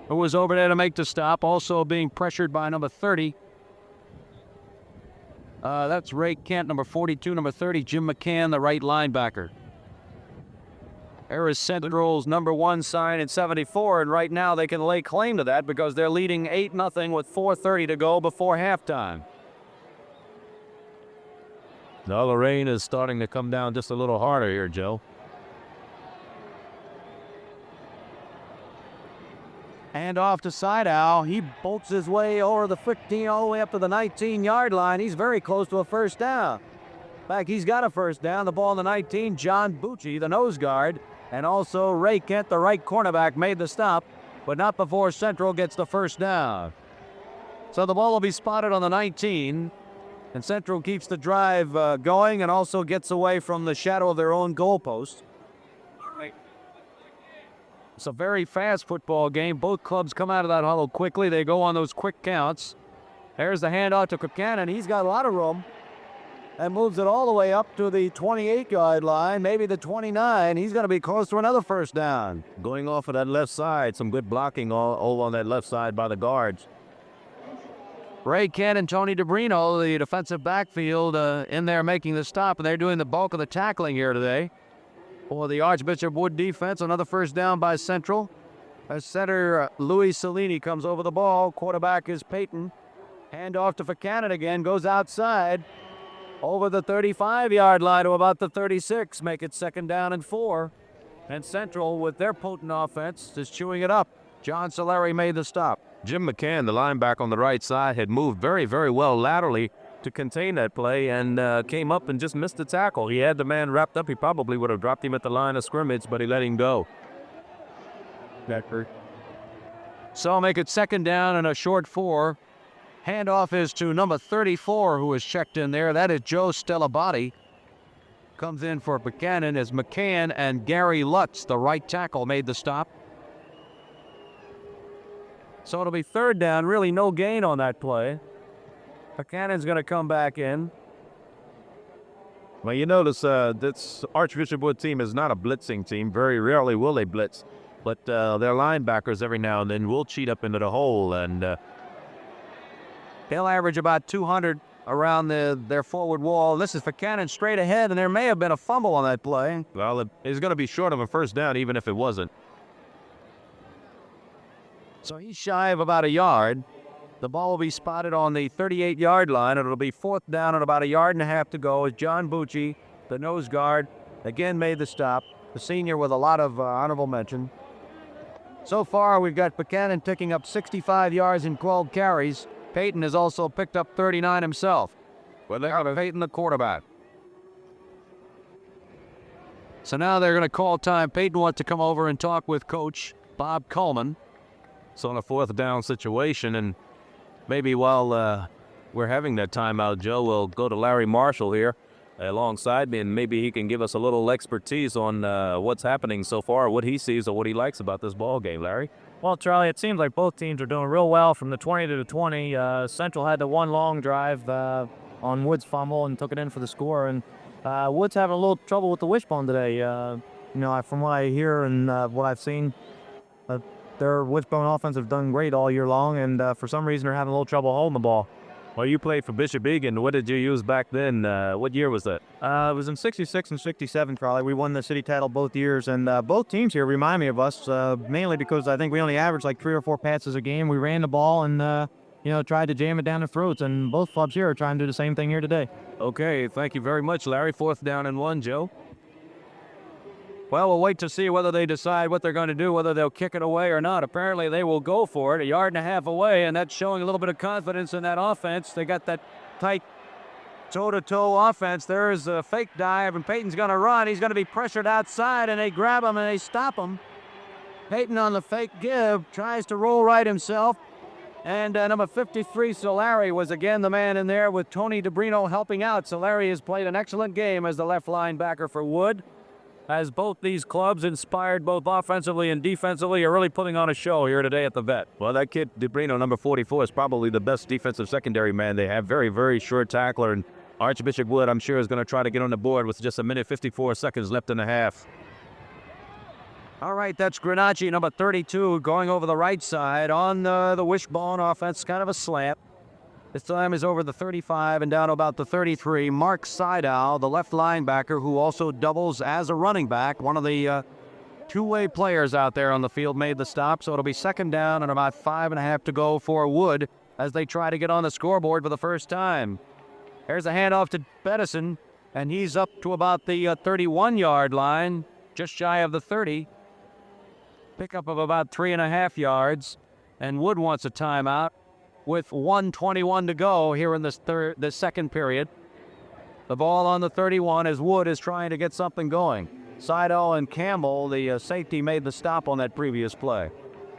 who was over there to make the stop, also being pressured by number 30. That's Ray Kent, number 42, number 30, Jim McCann, the right linebacker. There is Central's number 1 sign in 74, and right now they can lay claim to that because they're leading 8-0 with 4:30 to go before halftime. Now the rain is starting to come down just a little harder here, Joe. And off to Sideow. He bolts his way over the 15 all the way up to the 19-yard line. He's very close to a 1st down. In fact, he's got a 1st down. The ball on the 19, John Bucci, the nose guard, and also Ray Kent, the right cornerback, made the stop, but not before Central gets the 1st down. So the ball will be spotted on the 19. And Central keeps the drive going and also gets away from the shadow of their own goalpost. It's a very fast football game. Both clubs come out of that huddle quickly. They go on those quick counts. There's the handoff to Buchanan. He's got a lot of room and moves it all the way up to the 28-yard line, maybe the 29. He's going to be close to another 1st down. Going off of that left side, some good blocking all on that left side by the guards. Ray Kent and Tony DeBrino, the defensive backfield, in there making the stop, and they're doing the bulk of the tackling here today. For the Archbishop Wood defense, another 1st down by Central. As center Louis Cellini comes over the ball. Quarterback is Payton. Hand off to Buchanan again, goes outside. Over the 35-yard line to about the 36. Make it 2nd down and 4. And Central, with their potent offense, is chewing it up. John Solari made the stop. Jim McCann, the linebacker on the right side, had moved very, very well laterally to contain that play and came up and just missed the tackle. He had the man wrapped up. He probably would have dropped him at the line of scrimmage, but he let him go. So make it 2nd down and a short 4. Handoff is to number 34, who is checked in there. That is Joe Stellabati. Comes in for Buchanan as McCann and Gary Lutz, the right tackle, made the stop. So it'll be 3rd down, really no gain on that play. Buchanan's going to come back in. Well, you notice this Archbishop Wood team is not a blitzing team. Very rarely will they blitz. But their linebackers every now and then will cheat up into the hole. And they'll average about 200 around their forward wall. This is Buchanan straight ahead, and there may have been a fumble on that play. Well, it's going to be short of a 1st down, even if it wasn't. So he's shy of about a yard. The ball will be spotted on the 38-yard line, and it'll be 4th down and about a yard and a half to go as John Bucci the nose guard, again made the stop. The senior with a lot of honorable mention. So far, we've got Buchanan picking up 65 yards and 12 carries. Peyton has also picked up 39 himself. Well, they have Peyton, the quarterback. So now they're going to call time. Peyton wants to come over and talk with Coach Bob Coleman. It's on a 4th down situation, and maybe while we're having that timeout, Joe, we'll go to Larry Marshall here alongside me, and maybe he can give us a little expertise on what's happening so far, what he sees or what he likes about this ball game. Larry? Well, Charlie, it seems like both teams are doing real well from the 20 to the 20. Central had the one long drive on Wood's fumble and took it in for the score, and Wood's having a little trouble with the wishbone today. From what I hear and what I've seen, their wishbone offense have done great all year long, and for some reason they're having a little trouble holding the ball. Well, you played for Bishop Egan. What did you use back then? What year was that? It was in 66 and 67, Charlie. We won the city title both years, and both teams here remind me of us, mainly because I think we only averaged like 3 or 4 passes a game. We ran the ball and, tried to jam it down their throats, and both clubs here are trying to do the same thing here today. Okay, thank you very much, Larry. 4th down and 1, Joe. Well, we'll wait to see whether they decide what they're going to do, whether they'll kick it away or not. Apparently, they will go for it, 1.5 yards away, and that's showing a little bit of confidence in that offense. They got that tight toe-to-toe offense. There's a fake dive, and Peyton's going to run. He's going to be pressured outside, and they grab him and they stop him. Peyton on the fake give tries to roll right himself. And number 53, Solari, was again the man in there with Tony DeBrino helping out. Solari has played an excellent game as the left linebacker for Wood. As both these clubs, inspired both offensively and defensively, are really putting on a show here today at the Vet. Well, that kid, DeBrino, number 44, is probably the best defensive secondary man they have. Very, very short tackler. And Archbishop Wood, I'm sure, is going to try to get on the board with just 1:54 seconds left in the half. All right, that's Granacci, number 32, going over the right side on the wishbone offense, kind of a slant. This time is over the 35 and down to about the 33. Mark Seidel, the left linebacker, who also doubles as a running back, one of the two-way players out there on the field, made the stop. So it'll be 2nd down and about 5.5 to go for Wood as they try to get on the scoreboard for the first time. Here's a handoff to Bedison, and he's up to about the 31-yard line, just shy of the 30. Pickup of about 3.5 yards, and Wood wants a timeout with 1:21 to go here in this second period. The ball on the 31 as Wood is trying to get something going. Seidel and Campbell, the safety, made the stop on that previous play.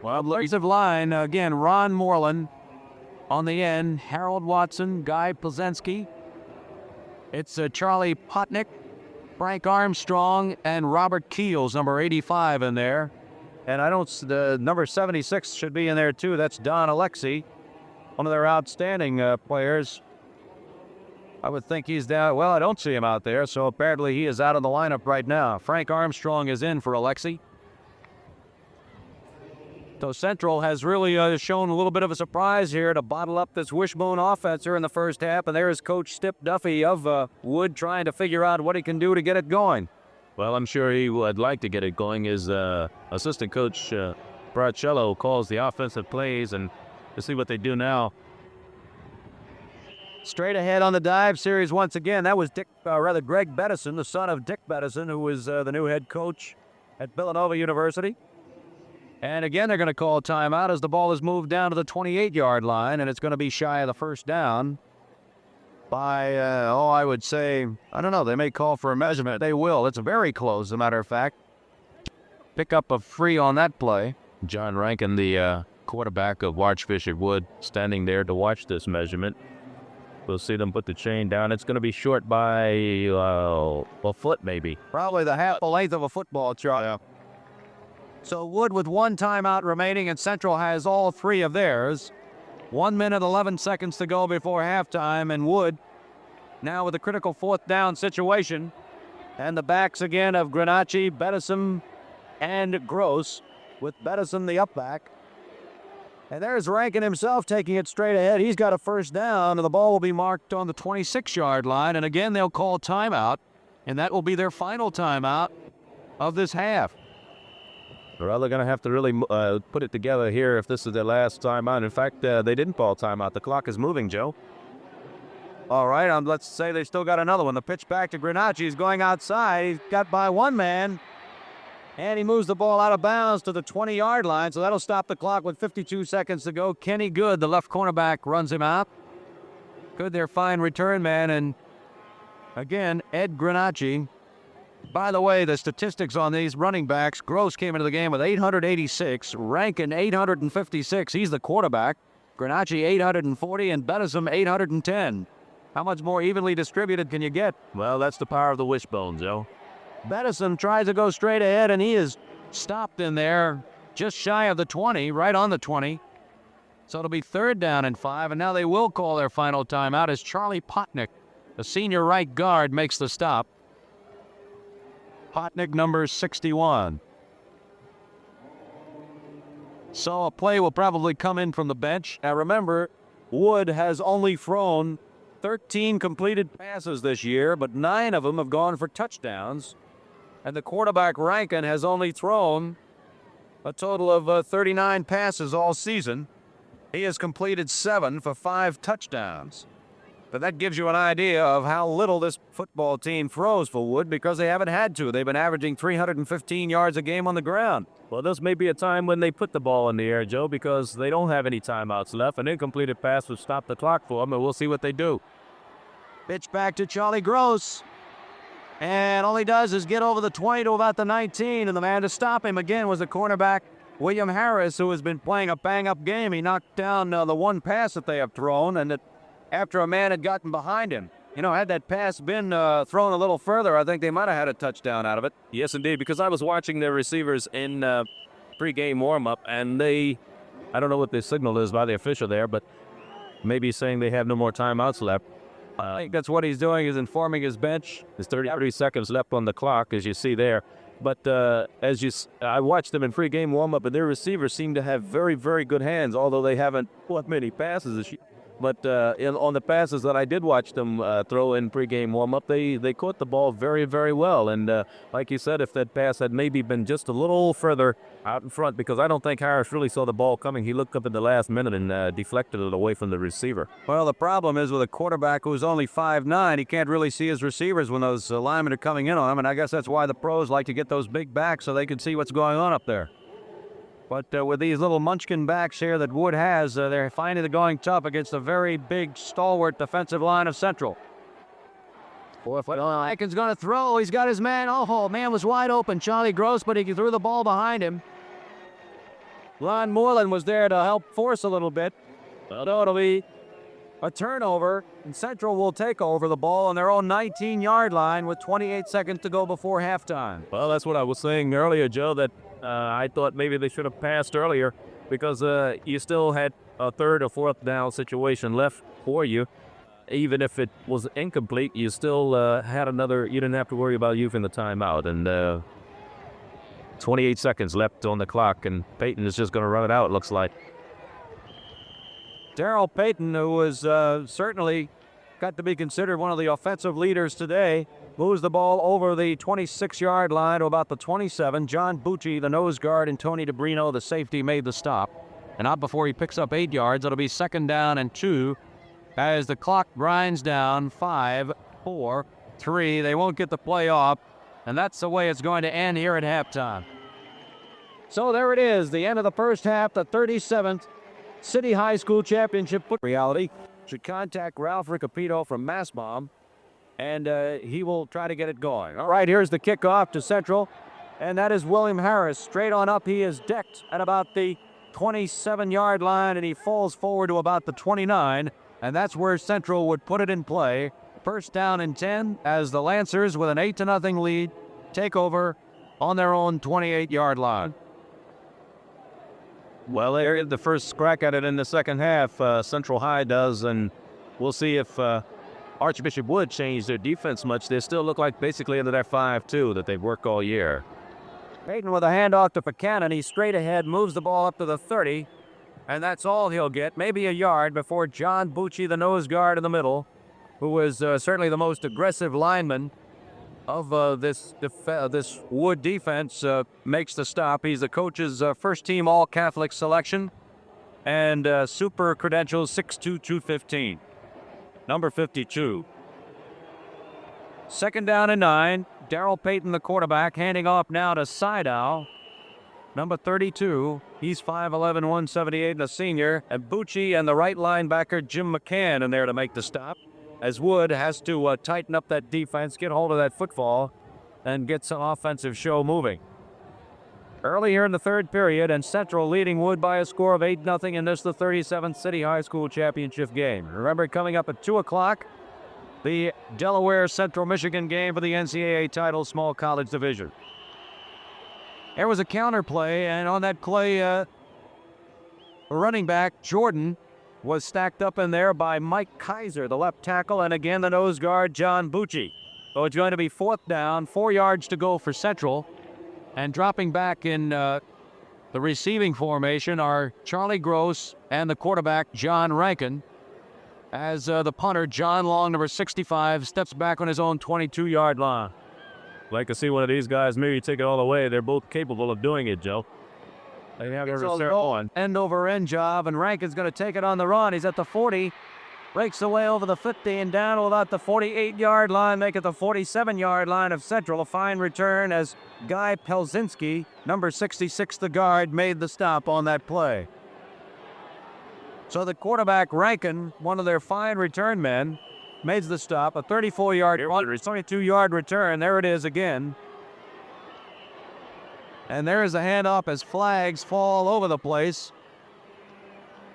Well, offensive line, again, Ron Moreland on the end, Harold Watson, Guy Plzeski. It's Charlie Potnick, Frank Armstrong, and Robert Keels, number 85 in there. And the number 76 should be in there too. That's Don Alexi, one of their outstanding players. I would think he's down. Well, I don't see him out there, so apparently he is out of the lineup right now. Frank Armstrong is in for Alexi. So Central has really shown a little bit of a surprise here to bottle up this wishbone offense here in the first half. And there's Coach Stip Duffy of Wood trying to figure out what he can do to get it going. Well, I'm sure he would like to get it going. His assistant coach, Bracello, calls the offensive plays, and to see what they do now. Straight ahead on the dive series once again. That was Greg Bedison, the son of Dick Bedison, who is the new head coach at Villanova University. And again, they're going to call timeout as the ball is moved down to the 28-yard line, and it's going to be shy of the 1st down by, I would say, I don't know, they may call for a measurement. They will. It's very close, as a matter of fact. Pick up a free on that play. John Rankin, the quarterback of Archbishop Wood, standing there to watch this measurement. We'll see them put the chain down. It's going to be short by a foot, maybe. Probably the half the length of a football, Charlie. Yeah. So Wood with 1 timeout remaining, and Central has all 3 of theirs. 1 minute, 11 seconds to go before halftime, and Wood now with a critical 4th down situation. And the backs again of Granacci, Bedison, and Gross, with Bedison the up back. And there's Rankin himself taking it straight ahead. He's got a 1st down, and the ball will be marked on the 26-yard line. And again, they'll call timeout, and that will be their final timeout of this half. Well, they're going to have to really put it together here if this is their last timeout. In fact, they didn't call timeout. The clock is moving, Joe. All right, let's say they still got another one. The pitch back to Granacci. He's going outside. He's got by one man. And he moves the ball out of bounds to the 20-yard line, so that'll stop the clock with 52 seconds to go. Kenny Good, the left cornerback, runs him out. Good, their fine return man. And again, Ed Granacci. By the way, the statistics on these running backs, Gross came into the game with 886, Rankin 856. He's the quarterback. Granacci 840, and Bedison 810. How much more evenly distributed can you get? Well, that's the power of the wishbone, Joe. Bedison tries to go straight ahead, and he is stopped in there just shy of the 20, right on the 20. So it'll be 3rd down and 5, and now they will call their final timeout as Charlie Potnick, the senior right guard, makes the stop. Potnick, number 61. So a play will probably come in from the bench. Now remember, Wood has only thrown 13 completed passes this year, but 9 of them have gone for touchdowns. And the quarterback, Rankin, has only thrown a total of 39 passes all season. He has completed 7 for 5 touchdowns. But that gives you an idea of how little this football team throws for Wood because they haven't had to. They've been averaging 315 yards a game on the ground. Well, this may be a time when they put the ball in the air, Joe, because they don't have any timeouts left. An incompleted pass would stop the clock for them, and we'll see what they do. Pitch back to Charlie Gross. And all he does is get over the 20 to about the 19, and the man to stop him again was the cornerback, William Harris, who has been playing a bang-up game. He knocked down the one pass that they have thrown, and after a man had gotten behind him. You know, had that pass been thrown a little further, I think they might have had a touchdown out of it. Yes, indeed, because I was watching their receivers in pregame warm-up, and I don't know what the signal is by the official there, but maybe saying they have no more timeouts left. I think that's what he's doing, is informing his bench. There's 30 seconds left on the clock, as you see there. But I watched them in pregame warm-up, and their receivers seem to have very, very good hands, although they haven't caught many passes this year. But on the passes that I did watch them throw in pregame warm-up, they caught the ball very, very well. And like you said, if that pass had maybe been just a little further out in front, because I don't think Harris really saw the ball coming. He looked up at the last minute and deflected it away from the receiver. Well, the problem is with a quarterback who's only 5'9", he can't really see his receivers when those linemen are coming in on him. And I guess that's why the pros like to get those big backs so they can see what's going on up there. But with these little munchkin backs here that Wood has, they're finally going tough against a very big, stalwart defensive line of Central. Atkins going to throw. He's got his man. Oh, man was wide open. Charlie Gross, but he threw the ball behind him. Ron Moreland was there to help force a little bit. But it'll be a turnover, and Central will take over the ball on their own 19-yard line with 28 seconds to go before halftime. Well, that's what I was saying earlier, Joe, that I thought maybe they should have passed earlier because you still had a 3rd or 4th down situation left for you. Even if it was incomplete, you still had another. You didn't have to worry about using the timeout. And 28 seconds left on the clock, and Payton is just going to run it out, it looks like. Darrell Payton, who was certainly got to be considered one of the offensive leaders today, moves the ball over the 26-yard line to about the 27. John Bucci, the nose guard, and Tony DeBrino, the safety, made the stop. And not before he picks up 8 yards. It'll be 2nd down and 2 as the clock grinds down. 5, 4, 3. They won't get the play off, and that's the way it's going to end here at halftime. So there it is, the end of the first half, the 37th City High School Championship football. Reality should contact Ralph Ricapito from Massbomb, and he will try to get it going. All right, here's the kickoff to Central, and that is William Harris. Straight on up, he is decked at about the 27-yard line, and he falls forward to about the 29, and that's where Central would put it in play. 1st down and 10 as the Lancers, with an 8-0 lead, take over on their own 28-yard line. Well, they get the first crack at it in the second half. Central High does, and we'll see if Archbishop would change their defense much. They still look like basically into their 5-2 that they've worked all year. Payton with a handoff to Buchanan. He's straight ahead, moves the ball up to the 30, and that's all he'll get. Maybe a yard before John Bucci, the nose guard in the middle, who was certainly the most aggressive lineman of this Wood defense, makes the stop. He's the coach's first-team All-Catholic selection and super credentials 6'2", 215. number 52. Second down and 9. Darrell Payton, the quarterback, handing off now to Seidel, number 32. He's 5'11", 178, the senior. And Bucci and the right linebacker, Jim McCann, in there to make the stop, as Wood has to tighten up that defense, get hold of that football, and get some offensive show moving. Early here in the third period, and Central leading Wood by a score of 8-0 in this, the 37th City High School Championship game. Remember, coming up at 2 o'clock, the Delaware Central Michigan game for the NCAA title small college division. There was a counter play, and on that play, running back Jordan was stacked up in there by Mike Kaiser, the left tackle, and again the nose guard, John Bucci. So it's going to be 4th down, 4 yards to go for Central. And dropping back in the receiving formation are Charlie Gross and the quarterback, John Rankin, as the punter, John Long, number 65, steps back on his own 22-yard line. Like to see one of these guys maybe take it all the way. They're both capable of doing it, Joe. They have every on. End-over-end job, and Rankin's going to take it on the run. He's at the 40, breaks away over the 50 and down to about the 48-yard line, make it the 47-yard line of Central. A fine return as Guy Pelzinski, number 66, the guard, made the stop on that play. So the quarterback, Rankin, one of their fine return men, made the stop. A 34-yard, 22-yard return. There it is again. And there is a handoff as flags fall over the place.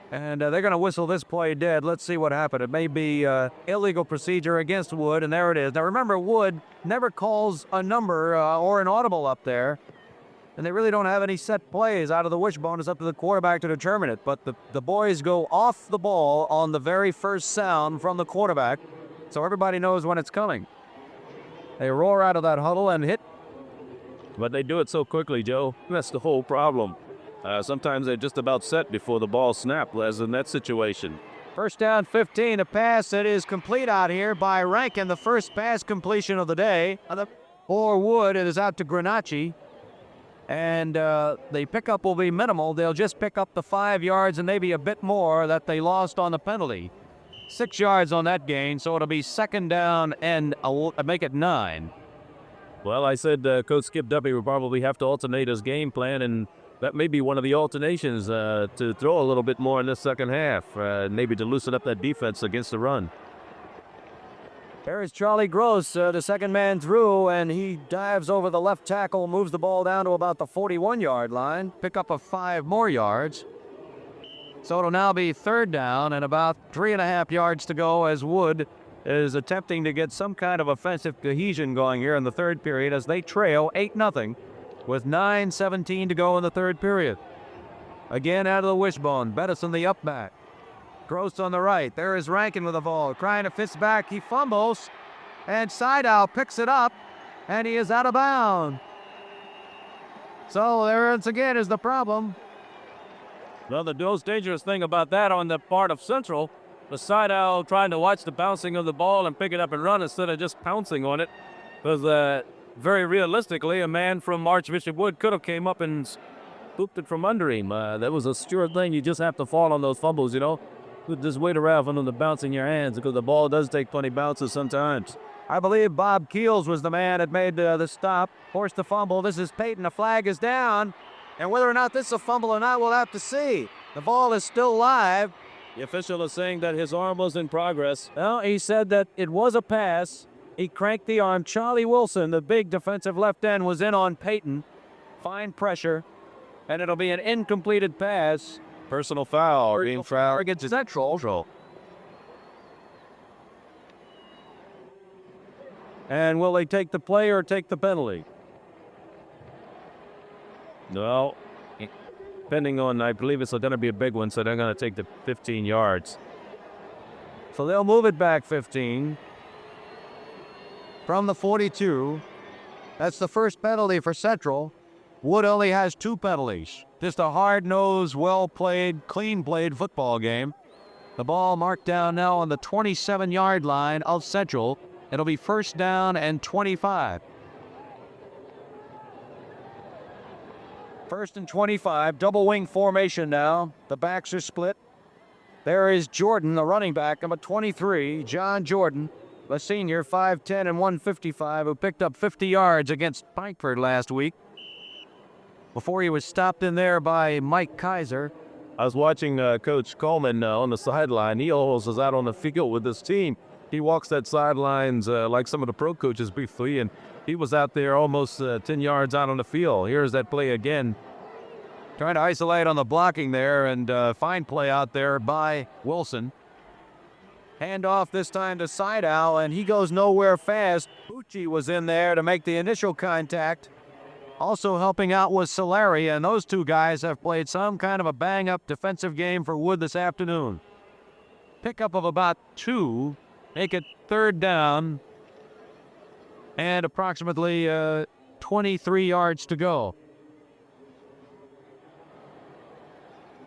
And they're going to whistle this play dead. Let's see what happened. It may be illegal procedure against Wood, and there it is. Now remember, Wood never calls a number or an audible up there. And they really don't have any set plays out of the wishbone. It's up to the quarterback to determine it. But the boys go off the ball on the very first sound from the quarterback, so everybody knows when it's coming. They roar out of that huddle and hit. But they do it so quickly, Joe. That's the whole problem. Sometimes they're just about set before the ball snapped, as in that situation. First down, 15. A pass that is complete out here by Rankin. The first pass completion of the day. For Wood, it is out to Granacci. And the pickup will be minimal. They'll just pick up the 5 yards and maybe a bit more that they lost on the penalty. 6 yards on that gain, so it'll be second down and make it 9. Well, I said Coach Skip Duffy will probably have to alternate his game plan, and that may be one of the alternations to throw a little bit more in this second half, maybe to loosen up that defense against the run. There's Charlie Gross, the second man through, and he dives over the left tackle, moves the ball down to about the 41-yard line, pick up 5 more yards. So it'll now be third down and about 3.5 yards to go as Wood is attempting to get some kind of offensive cohesion going here in the third period as they trail 8-0 with 9:17 to go in the third period. Again out of the wishbone, Bettison the up back. Gross on the right. There is Rankin with the ball. Trying to fist back. He fumbles. And Seidel picks it up. And he is out of bounds. So there once again is the problem. Well, the most dangerous thing about that on the part of Central, the Seidel trying to watch the bouncing of the ball and pick it up and run instead of just pouncing on it. Because very realistically, a man from Archbishop Wood could have came up and scooped it from under him. That was a sure thing. You just have to fall on those fumbles, you know. Just wait around for them to bounce in your hands because the ball does take plenty bounces sometimes. I believe Bob Keels was the man that made the stop, forced the fumble. This is Payton. The flag is down. And whether or not this is a fumble or not, we'll have to see. The ball is still live. The official is saying that his arm was in progress. Well, he said that it was a pass. He cranked the arm. Charlie Wilson, the big defensive left end, was in on Payton. Fine pressure. And it'll be an incompleted pass. Personal foul. Being foul against Central. And will they take the play or take the penalty? No. Depending on, I believe it's going to be a big one, so they're going to take the 15 yards. So they'll move it back 15. From the 42. That's the first penalty for Central. Wood only has 2 penalties. Just a hard-nosed, well-played, clean-played football game. The ball marked down now on the 27-yard line of Central. It'll be first down and 25. First and 25, double wing formation now. The backs are split. There is Jordan, the running back, number 23, John Jordan, the senior, 5'10 and 155, who picked up 50 yards against Frankfurt last week before he was stopped in there by Mike Kaiser. I was watching Coach Coleman on the sideline. He always is out on the field with his team. He walks that sidelines like some of the pro coaches briefly, and he was out there almost 10 yards out on the field. Here's that play again. Trying to isolate on the blocking there, and fine play out there by Wilson. Handoff this time to Seidel, and he goes nowhere fast. Bucci was in there to make the initial contact. Also helping out was Solari, and those two guys have played some kind of a bang-up defensive game for Wood this afternoon. Pickup of about 2, make it 3rd down, and approximately 23 yards to go.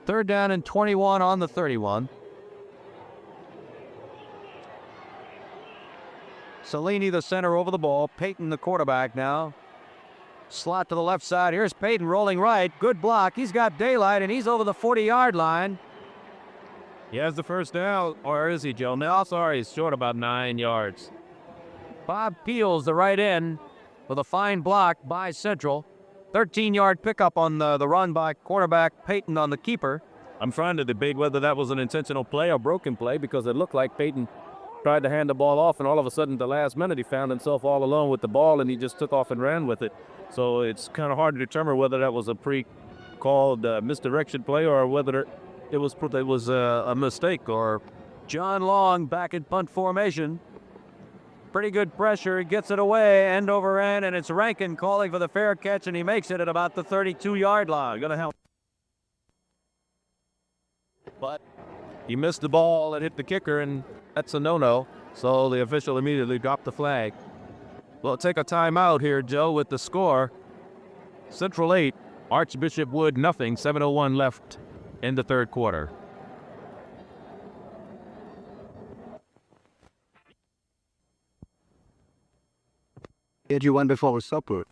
3rd down and 21 on the 31. Cellini, the center, over the ball. Payton, the quarterback now. Slot to the left side. Here's Payton rolling right. Good block. He's got daylight, and he's over the 40-yard line. He has the first down. Or is he, Joe? No, sorry, he's short about 9 yards. Bob Peels, the right end, with a fine block by Central. 13-yard pickup on the run by quarterback Payton on the keeper. I'm trying to debate whether that was an intentional play or broken play because it looked like Payton tried to hand the ball off, and all of a sudden, at the last minute, he found himself all alone with the ball, and he just took off and ran with it. So it's kind of hard to determine whether that was a pre-called misdirection play or whether it was a mistake. Or John Long back in punt formation. Pretty good pressure. He gets it away, end over end, and it's Rankin calling for the fair catch, and he makes it at about the 32-yard line. Gonna help. But he missed the ball and hit the kicker, and that's a no-no. So the official immediately dropped the flag. We'll take a timeout here, Joe, with the score. Central 8, Archbishop Wood nothing, 7:01 left in the third quarter. Did you one before supper?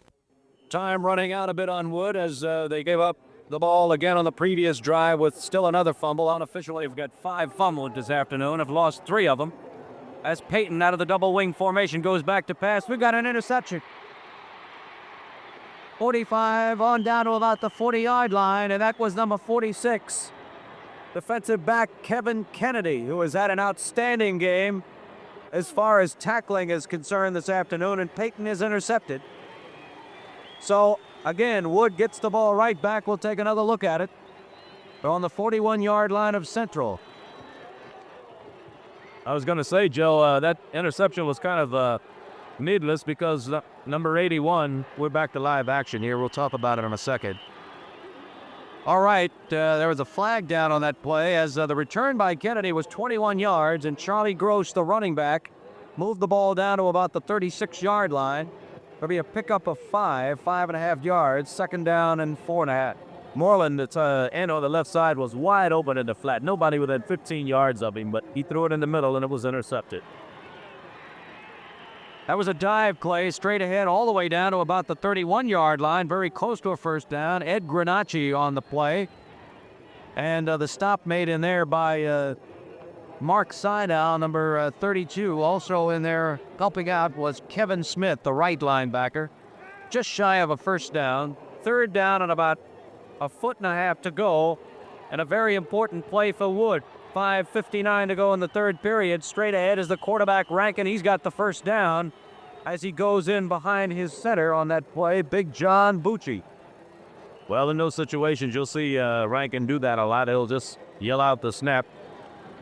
Time running out a bit on Wood as they gave up the ball again on the previous drive with still another fumble. Unofficially, we've got 5 fumbled this afternoon. Have lost 3 of them. As Payton out of the double wing formation goes back to pass, we've got an interception. 45 on down to about the 40-yard line, and that was number 46. Defensive back Kevin Kennedy, who has had an outstanding game as far as tackling is concerned this afternoon, and Payton is intercepted. So, again, Wood gets the ball right back. We'll take another look at it. They're on the 41-yard line of Central. I was going to say, Joe, that interception was kind of needless because number 81, we're back to live action here. We'll talk about it in a second. All right, there was a flag down on that play as the return by Kennedy was 21 yards, and Charlie Gross, the running back, moved the ball down to about the 36-yard line. There'll be a pickup of 5.5 yards, 2nd down and 4.5. Moreland, its end on the left side was wide open in the flat. Nobody within 15 yards of him, but he threw it in the middle and it was intercepted. That was a dive play straight ahead all the way down to about the 31-yard line, very close to a first down. Ed Granacci on the play. And the stop made in there by Mark Seidel, number 32. Also in there helping out was Kevin Smith, the right linebacker. Just shy of a first down. 3rd down and about 1.5 feet to go, and a very important play for Wood. 5:59 to go in the third period. Straight ahead is the quarterback Rankin. He's got the first down as he goes in behind his center on that play, Big John Bucci. Well, in those situations, you'll see Rankin do that a lot. He'll just yell out the snap,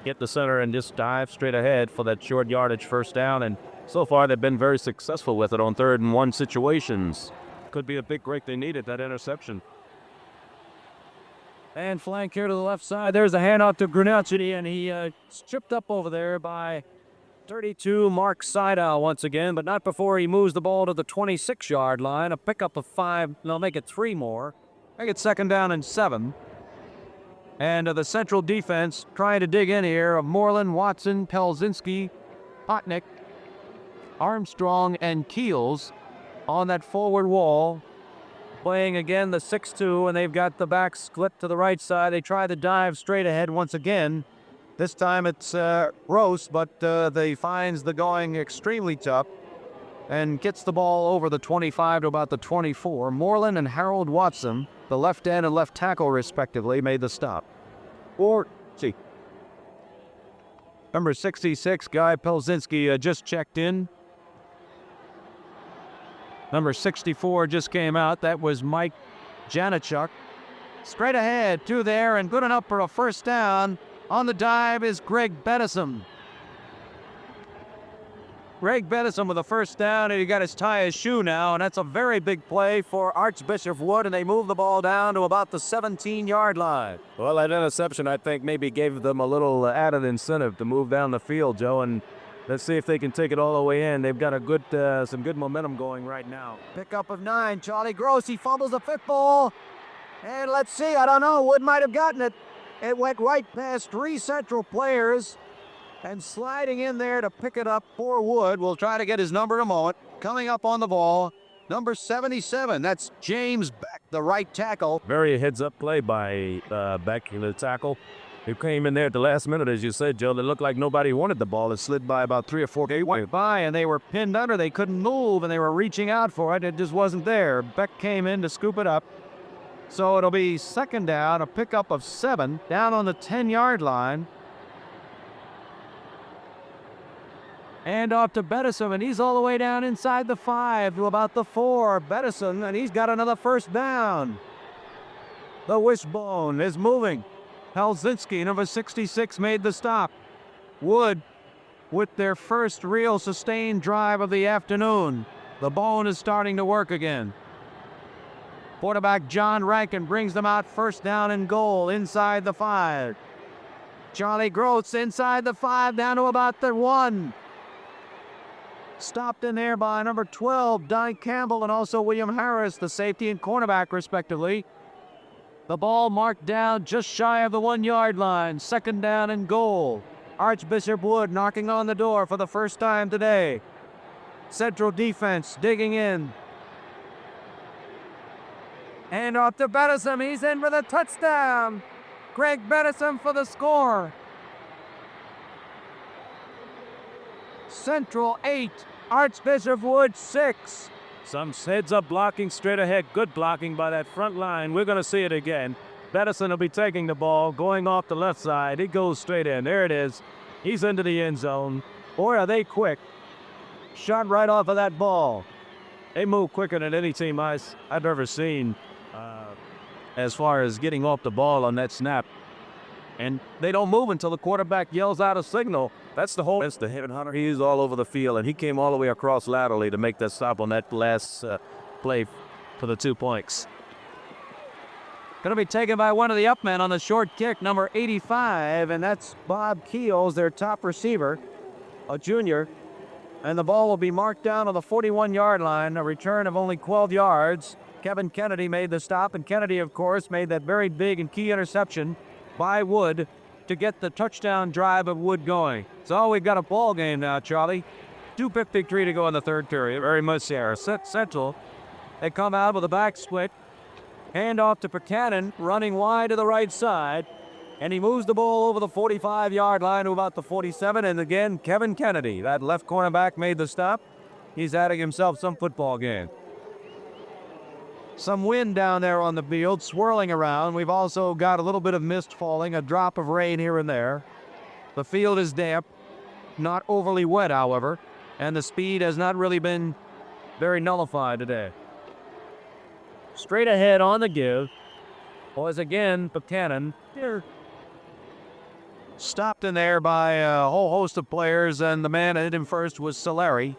hit the center, and just dive straight ahead for that short yardage first down. And so far, they've been very successful with it on 3rd and 1 situations. Could be a big break they needed, that interception. And flank here to the left side. There's a handoff to Grunacci, and he stripped up over there by 32 Mark Seidel once again, but not before he moves the ball to the 26-yard line. A pickup of 5. They'll make it 3 more. Make it 2nd down and 7. And the Central defense trying to dig in here of Moreland, Watson, Pelzinski, Potnick, Armstrong, and Keels on that forward wall. Playing again the 6-2, and they've got the back split to the right side. They try the dive straight ahead once again. This time it's Gross, but they finds the going extremely tough and gets the ball over the 25 to about the 24. Moreland and Harold Watson, the left end and left tackle respectively, made the stop. Number 66, Guy Pelzinski, just checked in. Number 64 just came out. That was Mike Janichuk. Straight ahead, two there, and good enough for a first down. On the dive is Greg Bedison. Greg Bedison with a first down, and he got his tie his shoe now, and that's a very big play for Archbishop Wood, and they move the ball down to about the 17-yard line. Well, that interception, I think, maybe gave them a little added incentive to move down the field, Joe, and let's see if they can take it all the way in. They've got a good, some good momentum going right now. Pickup of 9, Charlie Gross, he fumbles the football, and let's see, I don't know, Wood might have gotten it. It went right past 3 Central players. And sliding in there to pick it up for Wood. We'll try to get his number in a moment. Coming up on the ball, number 77. That's James Beck, the right tackle. Very heads-up play by Beck, the tackle. He came in there at the last minute, as you said, Joe. It looked like nobody wanted the ball. It slid by about 3 or 4. They went by, and they were pinned under. They couldn't move, and they were reaching out for it. It just wasn't there. Beck came in to scoop it up. So it'll be second down, a pickup of 7, down on the 10-yard line. And off to Bedison, and he's all the way down inside the 5 to about the 4. Bedison, and he's got another first down. The wishbone is moving. Pelzinski, number 66, made the stop. Wood with their first real sustained drive of the afternoon. The bone is starting to work again. Quarterback John Rankin brings them out first down and goal inside the 5. Charlie Gross inside the 5 down to about the 1. Stopped in there by number 12, Donnie Campbell, and also William Harris, the safety and cornerback, respectively. The ball marked down just shy of the 1-yard line. Second down and goal. Archbishop Wood knocking on the door for the first time today. Central defense digging in. And off to Bedison. He's in for the touchdown. Greg Bedison for the score. Central 8, Archbishop Wood 6. Some heads-up blocking straight ahead. Good blocking by that front line. We're going to see it again. Bedison will be taking the ball, going off the left side. He goes straight in. There it is. He's into the end zone. Boy, are they quick. Shot right off of that ball. They move quicker than any team I've ever seen as far as getting off the ball on that snap. And they don't move until the quarterback yells out a signal. That's the whole. That's the hit hunter. He's all over the field, and he came all the way across laterally to make that stop on that last play for the 2 points. Going to be taken by one of the up men on the short kick, number 85, and that's Bob Keels, their top receiver, a junior. And the ball will be marked down on the 41-yard line, a return of only 12 yards. Kevin Kennedy made the stop, and Kennedy, of course, made that very big and key interception by Wood to get the touchdown drive of Wood going. So we've got a ball game now, Charlie. 2:53 to go in the third period. Very much there. Central, they come out with a back split. Hand off to Buchanan, running wide to the right side. And he moves the ball over the 45-yard line to about the 47. And again, Kevin Kennedy, that left cornerback, made the stop. He's adding himself some football game. Some wind down there on the field, swirling around. We've also got a little bit of mist falling, a drop of rain here and there. The field is damp, not overly wet, however, and the speed has not really been very nullified today. Straight ahead on the give was again Buchanan. Here. Stopped in there by a whole host of players, and the man that hit him first was Solari.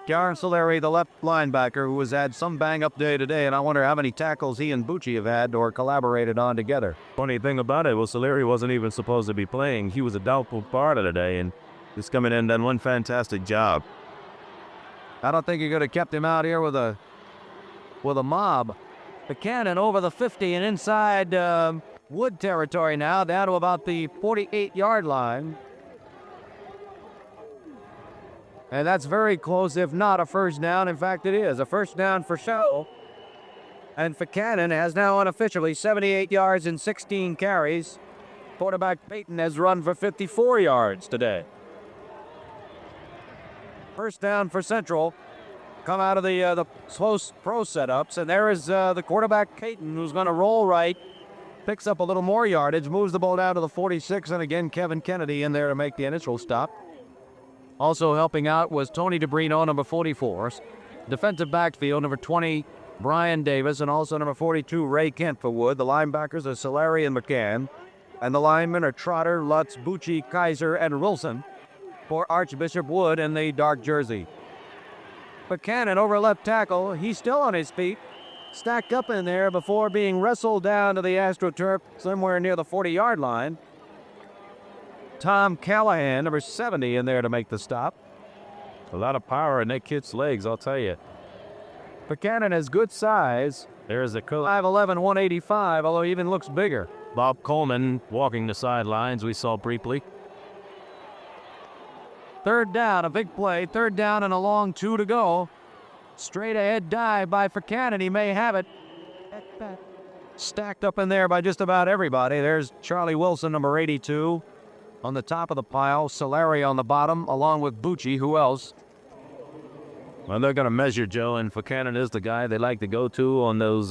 Jaron Solari, the left linebacker, who has had some bang-up day today, and I wonder how many tackles he and Bucci have had or collaborated on together. Funny thing about it was Solari wasn't even supposed to be playing. He was a doubtful part of the day, and he's coming in and done one fantastic job. I don't think you could have kept him out here with a mob. Buchanan over the 50 and inside Wood territory now, down to about the 48-yard line. And that's very close, if not a first down. In fact, it is a first down for show. And Buchanan has now unofficially 78 yards and 16 carries. Quarterback Peyton has run for 54 yards today. First down for Central. Come out of the close pro setups, and there is the quarterback Peyton, who's going to roll right, picks up a little more yardage, moves the ball down to the 46, and again Kevin Kennedy in there to make the initial stop. Also helping out was Tony DeBrino, number 44. Defensive backfield, number 20, Brian Davis, and also number 42, Ray Kent for Wood. The linebackers are Solari and McCann, and the linemen are Trotter, Lutz, Bucci, Kaiser, and Wilson for Archbishop Wood in the dark jersey. Buchanan over left tackle. He's still on his feet, stacked up in there before being wrestled down to the AstroTurf somewhere near the 40-yard line. Tom Callahan, number 70, in there to make the stop. A lot of power in that kid's legs, I'll tell you. Buchanan has good size. There's the coach. 5'11", 185, although he even looks bigger. Bob Coleman walking the sidelines, we saw briefly. Third down, a big play. Third down and a long 2 to go. Straight ahead dive by Buchanan. He may have it. Stacked up in there by just about everybody. There's Charlie Wilson, number 82, on the top of the pile. Solari on the bottom, along with Bucci. Who else? Well, they're going to measure Joe, and Buchanan is the guy they like to go to on those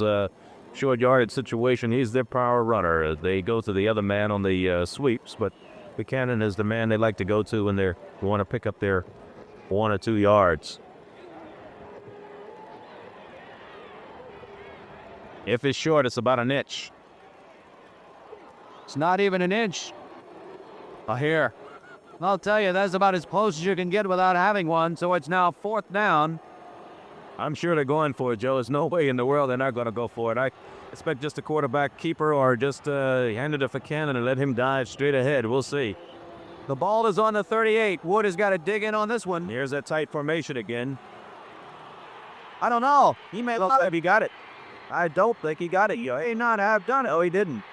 short yardage situation. He's their power runner. They go to the other man on the sweeps, but Buchanan is the man they like to go to when they want to pick up their 1 or 2 yards. If it's short, it's about an inch. It's not even an inch. Here. I'll tell you, that's about as close as you can get without having one, so it's now 4th down. I'm sure they're going for it, Joe. There's no way in the world they're not going to go for it. I expect just a quarterback keeper or just hand it to Buchanan and let him dive straight ahead. We'll see. The ball is on the 38. Wood has got to dig in on this one. Here's that tight formation again. I don't know. He may look like he got it. I don't think he got it. He may not have done it. Oh, he didn't.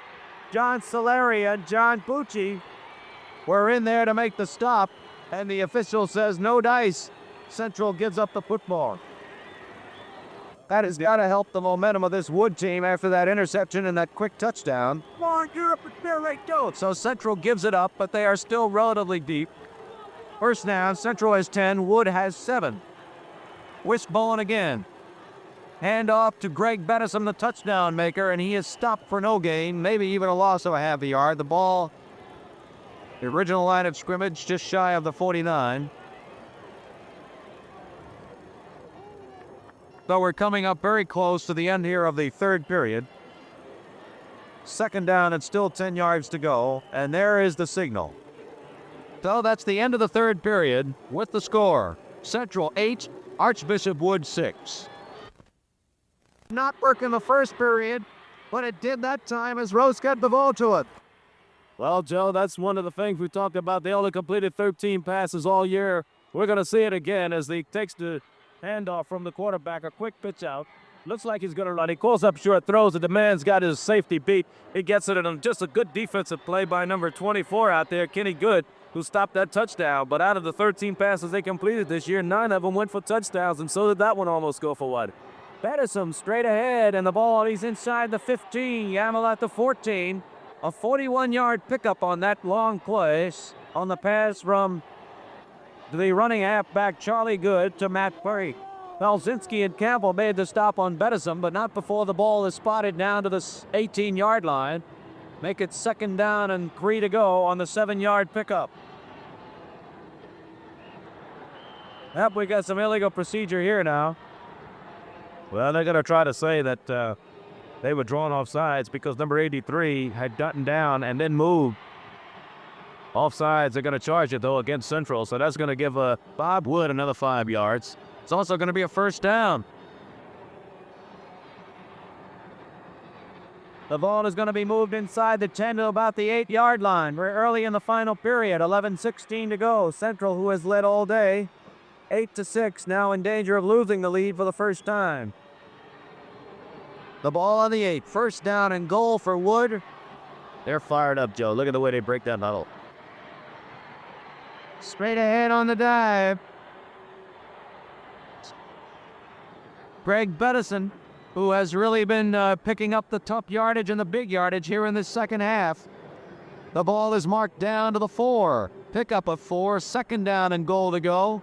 John Solari and John Bucci were in there to make the stop, and the official says no dice. Central gives up the football. That has got to help the momentum of this Wood team after that interception and that quick touchdown. Come on, you're up there, right, go. So Central gives it up, but they are still relatively deep. First down, Central has 10, Wood has 7. Wishbone again. Hand off to Greg Bettison, the touchdown maker, and he is stopped for no gain, maybe even a loss of a half a yard. The ball, the original line of scrimmage, just shy of the 49. So we're coming up very close to the end here of the third period. Second down and still 10 yards to go, and there is the signal. So that's the end of the third period with the score. Central 8, Archbishop Wood 6. Not working the first period, but it did that time as Rose got the ball to it. Well, Joe, that's one of the things we talked about. They only completed 13 passes all year. We're going to see it again as he takes the handoff from the quarterback, a quick pitch out. Looks like he's going to run. He calls up short throws. The man's got his safety beat. He gets it on just a good defensive play by number 24 out there, Kenny Good, who stopped that touchdown. But out of the 13 passes they completed this year, 9 of them went for touchdowns, and so did that one almost go for one. Bettison straight ahead, and the ball, he's inside the 15. Yamal at the 14. A 41-yard pickup on that long play on the pass from the running halfback Charlie Good to Matt Perry. Pelzinski and Campbell made the stop on Bettison, but not before the ball is spotted down to the 18-yard line. Make it second down and 3 to go on the 7-yard pickup. Yep, we got some illegal procedure here now. Well, they're going to try to say that they were drawn off sides because number 83 had gotten down and then moved. Offsides, they're going to charge it, though, against Central, so that's going to give Bob Wood another 5 yards. It's also going to be a first down. The ball is going to be moved inside the 10 to about the 8-yard line. We're early in the final period, 11:16 to go. Central, who has led all day, 8-6, now in danger of losing the lead for the first time. The ball on the 8, first down and goal for Wood. They're fired up, Joe. Look at the way they break that huddle. Straight ahead on the dive. Greg Bettison, who has really been picking up the tough yardage and the big yardage here in this second half. The ball is marked down to the 4. Pickup of 4, second down and goal to go.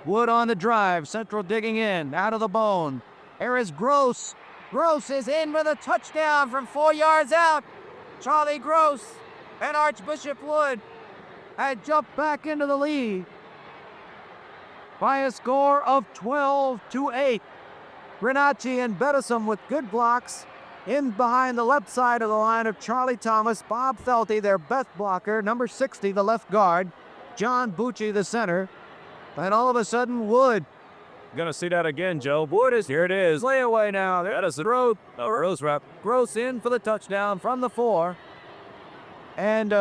Wood on the drive, Central digging in, out of the bone. Here is Gross. Gross is in with a touchdown from 4 yards out. Charlie Gross and Archbishop Wood had jumped back into the lead by a score of 12-8. Granacci and Bedison with good blocks. In behind the left side of the line of Charlie Thomas, Bob Felty, their best blocker, number 60, the left guard, John Bucci, the center, and all of a sudden, Wood. Gonna see that again, Joe. Wood is here. It is. Layaway now. That is the road. Rose wrap. Gross in for the touchdown from the 4. And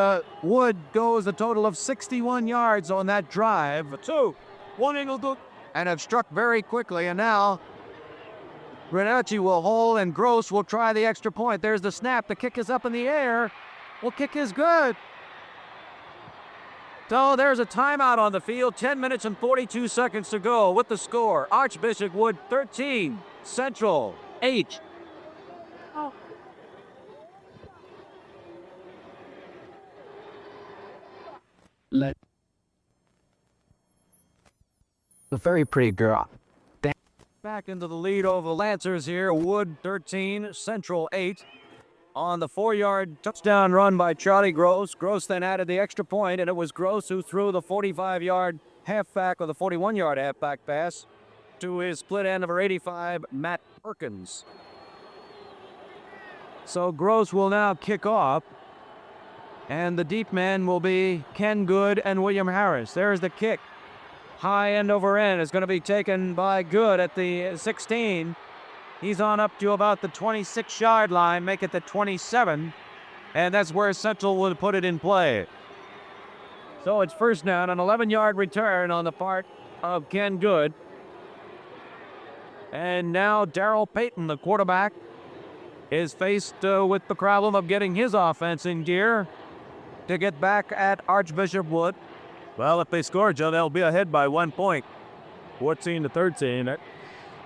Wood goes a total of 61 yards on that drive. For 2. 1 Eagle Duke. And have struck very quickly. And now Granacci will hold, and Gross will try the extra point. There's the snap. The kick is up in the air. Well, kick is good. So there's a timeout on the field. 10 minutes and 42 seconds to go with the score. Archbishop Wood 13, Central 8. The very pretty girl. Back into the lead over the Lancers here. Wood 13, Central 8. On the 4-yard touchdown run by Charlie Gross. Gross then added the extra point, and it was Gross who threw the 45-yard halfback or the 41-yard halfback pass to his split end number 85, Matt Perkins. So Gross will now kick off, and the deep man will be Ken Good and William Harris. There's the kick. High end over end is going to be taken by Good at the 16. He's on up to about the 26-yard line, make it the 27, and that's where Central would put it in play. So it's first down, an 11-yard return on the part of Ken Good. And now Darrell Payton, the quarterback, is faced with the problem of getting his offense in gear to get back at Archbishop Wood. Well, if they score, Joe, they'll be ahead by 1 point. 14-13. That's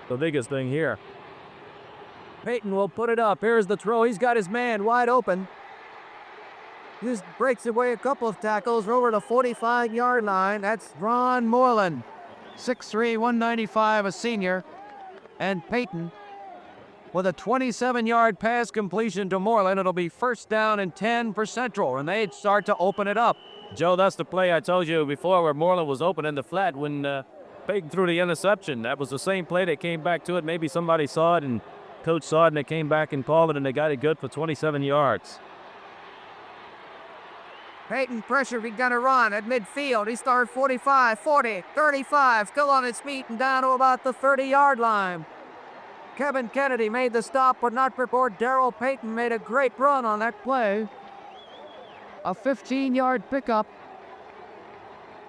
the biggest thing here. Payton will put it up. Here's the throw. He's got his man wide open. This breaks away a couple of tackles over the 45-yard line. That's Ron Moreland, 6'3", 195, a senior. And Payton with a 27-yard pass completion to Moreland. It'll be first down and 10 for Central, and they'd start to open it up. Joe, that's the play I told you before where Moreland was open in the flat when Payton threw the interception. That was the same play. They came back to it. Maybe somebody saw it and coach saw it, and they came back and called it, and they got it good for 27 yards. Payton pressure, he's going to run at midfield. He started 45, 40, 35, still on his feet and down to about the 30-yard line. Kevin Kennedy made the stop, but not before Darrell Payton made a great run on that play. A 15-yard pickup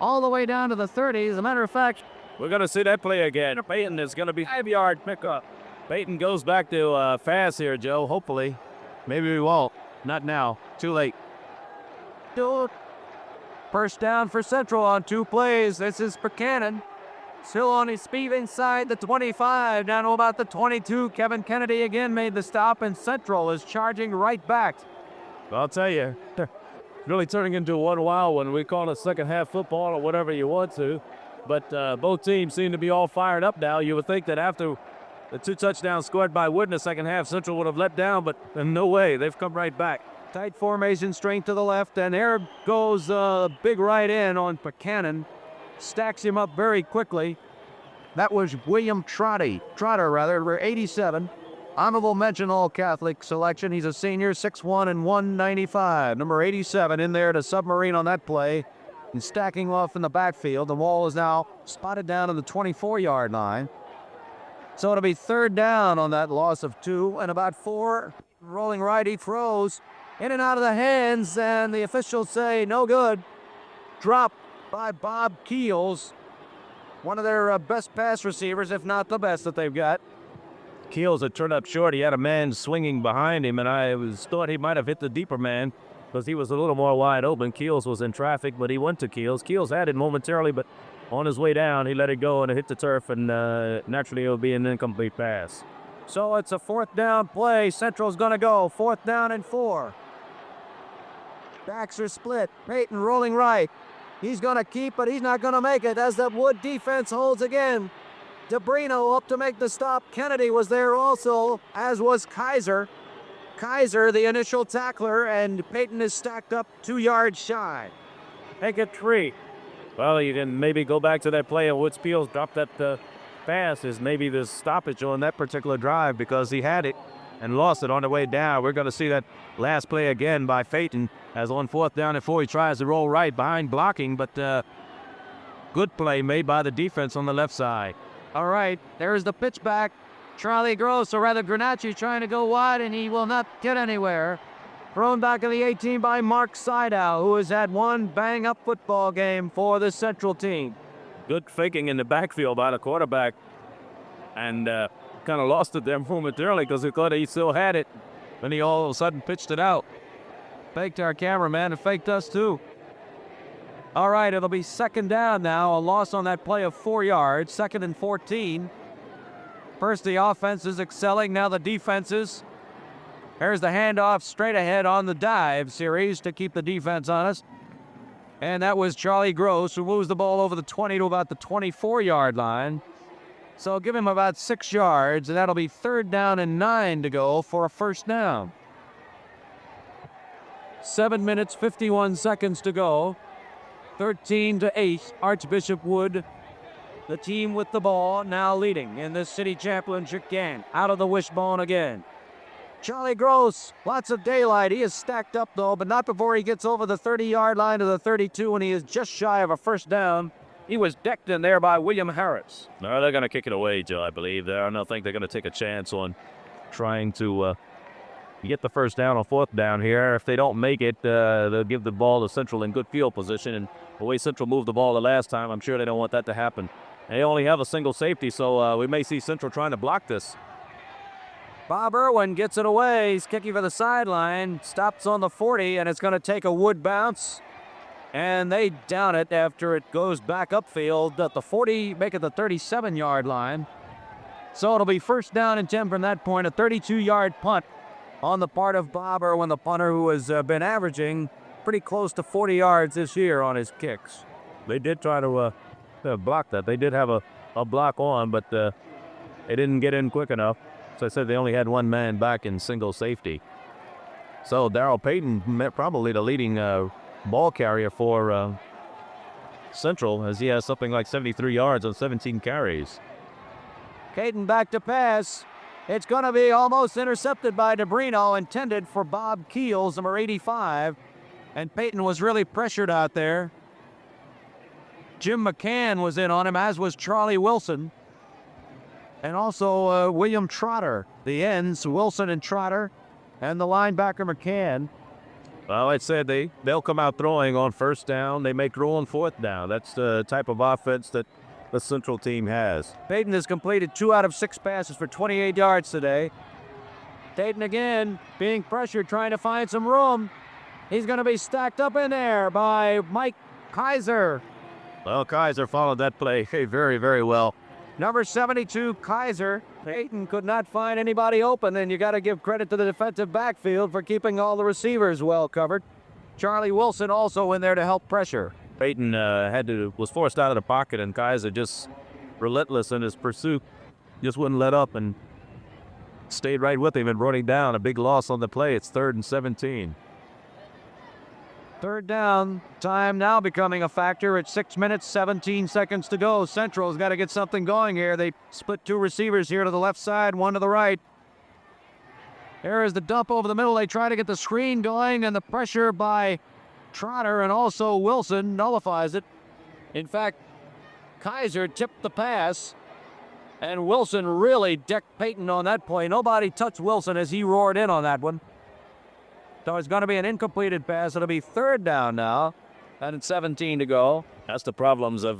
all the way down to the 30. As a matter of fact, we're going to see that play again. Payton is going to be 5-yard pickup. Payton goes back to fast here, Joe, hopefully. Maybe we won't. Not now. Too late. First down for Central on 2 plays. This is Buchanan. Still on his feet inside the 25, down to about the 22. Kevin Kennedy again made the stop, and Central is charging right back. I'll tell you, really turning into one wild one. We call it second half football or whatever you want to. But both teams seem to be all fired up now. You would think that after the 2 touchdowns scored by Wood in the second half, Central would have let down, but no way. They've come right back. Tight formation, straight to the left, and there goes a big right in on Buchanan. Stacks him up very quickly. That was William Trotter, number 87. Honorable mention All-Catholic selection. He's a senior, 6'1" and 195. Number 87 in there to submarine on that play. And stacking off in the backfield. The ball is now spotted down to the 24-yard line. So it'll be third down on that loss of 2 and about 4. Rolling right, he throws in and out of the hands, and the officials say no good. Drop by Bob Keels, one of their best pass receivers, if not the best that they've got. Keels had turned up short. He had a man swinging behind him, and I thought he might have hit the deeper man because he was a little more wide open. Keels was in traffic, but he went to Keels. Keels had it momentarily, but on his way down, he let it go and it hit the turf, and naturally it will be an incomplete pass. So it's a fourth down play. Central's going to go. 4th down and 4. Backs are split. Peyton rolling right. He's going to keep, but he's not going to make it as the Wood defense holds again. DeBrino up to make the stop. Kennedy was there also, as was Kaiser. Kaiser, the initial tackler, and Peyton is stacked up 2 yards shy. Take it 3. Well, you can maybe go back to that play of Woods Peels dropped that pass is maybe the stoppage on that particular drive because he had it and lost it on the way down. We're going to see that last play again by Peyton as on 4th down and 4 he tries to roll right behind blocking, but good play made by the defense on the left side. All right, there's the pitch back. Charlie Gross, or rather Granacci, trying to go wide, and he will not get anywhere. Thrown back in the 18 by Mark Sydow, who has had one bang-up football game for the Central team. Good faking in the backfield by the quarterback. And kind of lost it there momentarily because he thought he still had it. Then he all of a sudden pitched it out. Faked our cameraman and faked us too. All right, it'll be 2nd down now. A loss on that play of 4 yards. 2nd and 14. First the offense is excelling, now the defenses. Here's the handoff straight ahead on the dive series to keep the defense honest. And that was Charlie Gross, who moves the ball over the 20 to about the 24-yard line. So give him about 6 yards, and that'll be 3rd down and 9 to go for a 1st down. 7 minutes, 51 seconds to go. 13-8, Archbishop Wood, the team with the ball, now leading in this city championship game. Out of the wishbone again. Charlie Gross, lots of daylight. He is stacked up, though, but not before he gets over the 30-yard line to the 32, and he is just shy of a 1st down. He was decked in there by William Harris. No, they're going to kick it away, Joe, I believe. I don't think they're going to take a chance on trying to get the 1st down on 4th down here. If they don't make it, they'll give the ball to Central in good field position. And the way Central moved the ball the last time, I'm sure they don't want that to happen. They only have a single safety, so we may see Central trying to block this. Bob Irwin gets it away. He's kicking for the sideline. Stops on the 40, and it's going to take a Wood bounce. And they down it after it goes back upfield at the 40, make it the 37-yard line. So it'll be 1st down and 10 from that point. A 32-yard punt on the part of Bob Irwin, the punter who has been averaging pretty close to 40 yards this year on his kicks. They did try to block that. They did have a block on, but they didn't get in quick enough. So I said they only had one man back in single safety. So Darrell Payton, probably the leading ball carrier for Central, as he has something like 73 yards on 17 carries. Caden back to pass. It's going to be almost intercepted by DeBrino, intended for Bob Keels, number 85. And Peyton was really pressured out there. Jim McCann was in on him, as was Charlie Wilson. And also William Trotter. The ends, Wilson and Trotter, and the linebacker McCann. Well, I said they'll come out throwing on 1st down. They make roll on 4th down. That's the type of offense that the Central team has. Peyton has completed 2 out of 6 passes for 28 yards today. Peyton again being pressured, trying to find some room. He's going to be stacked up in there by Mike Kaiser. Well, Kaiser followed that play very, very well. Number 72, Kaiser. Peyton could not find anybody open, and you got to give credit to the defensive backfield for keeping all the receivers well covered. Charlie Wilson also in there to help pressure. Peyton was forced out of the pocket, and Kaiser just relentless in his pursuit. Just wouldn't let up and stayed right with him and brought him down. A big loss on the play. It's 3rd and 17. 3rd down, time now becoming a factor at 6 minutes, 17 seconds to go. Central's got to get something going here. They split 2 receivers here to the left side, 1 to the right. There is the dump over the middle. They try to get the screen going, and the pressure by Trotter and also Wilson nullifies it. In fact, Kaiser tipped the pass, and Wilson really decked Peyton on that play. Nobody touched Wilson as he roared in on that one. So it's going to be an incompleted pass. It'll be 3rd down now, and it's 17 to go. That's the problems of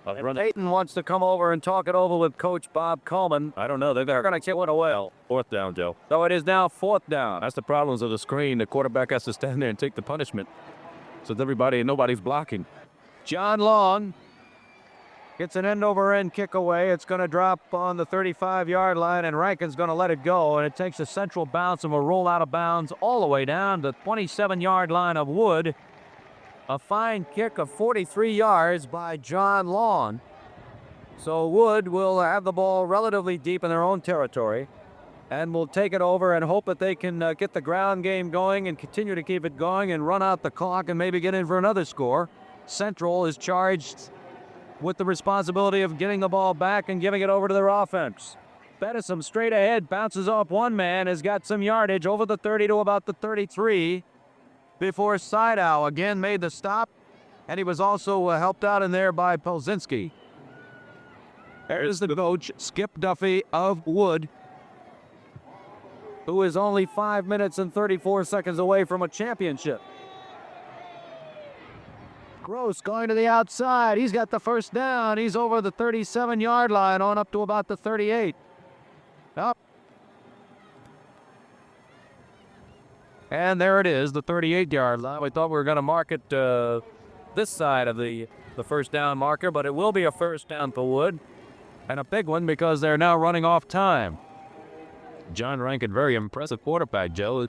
Peyton wants to come over and talk it over with Coach Bob Coleman. I don't know. They're going to kill it away. 4th down, Joe. So it is now 4th down. That's the problems of the screen. The quarterback has to stand there and take the punishment. So nobody's blocking. John Long Gets an end-over-end kick away. It's going to drop on the 35-yard line, and Rankin's going to let it go, and it takes a central bounce and will roll out of bounds all the way down the 27-yard line of Wood. A fine kick of 43 yards by John Lawn. So Wood will have the ball relatively deep in their own territory and will take it over and hope that they can get the ground game going and continue to keep it going and run out the clock and maybe get in for another score. Central is charged with the responsibility of getting the ball back and giving it over to their offense. Bedison straight ahead, bounces off one man, has got some yardage over the 30 to about the 33 before Sydow again made the stop, and he was also helped out in there by Polzinski. There's the coach, Skip Duffy of Wood, who is only 5 minutes and 34 seconds away from a championship. Gross going to the outside. He's got the first down. He's over the 37-yard line on up to about the 38. Up. And there it is, the 38-yard line. We thought we were going to mark it this side of the first down marker, but it will be a first down for Wood. And a big one because they're now running off time. John Rankin, very impressive quarterback, Joe.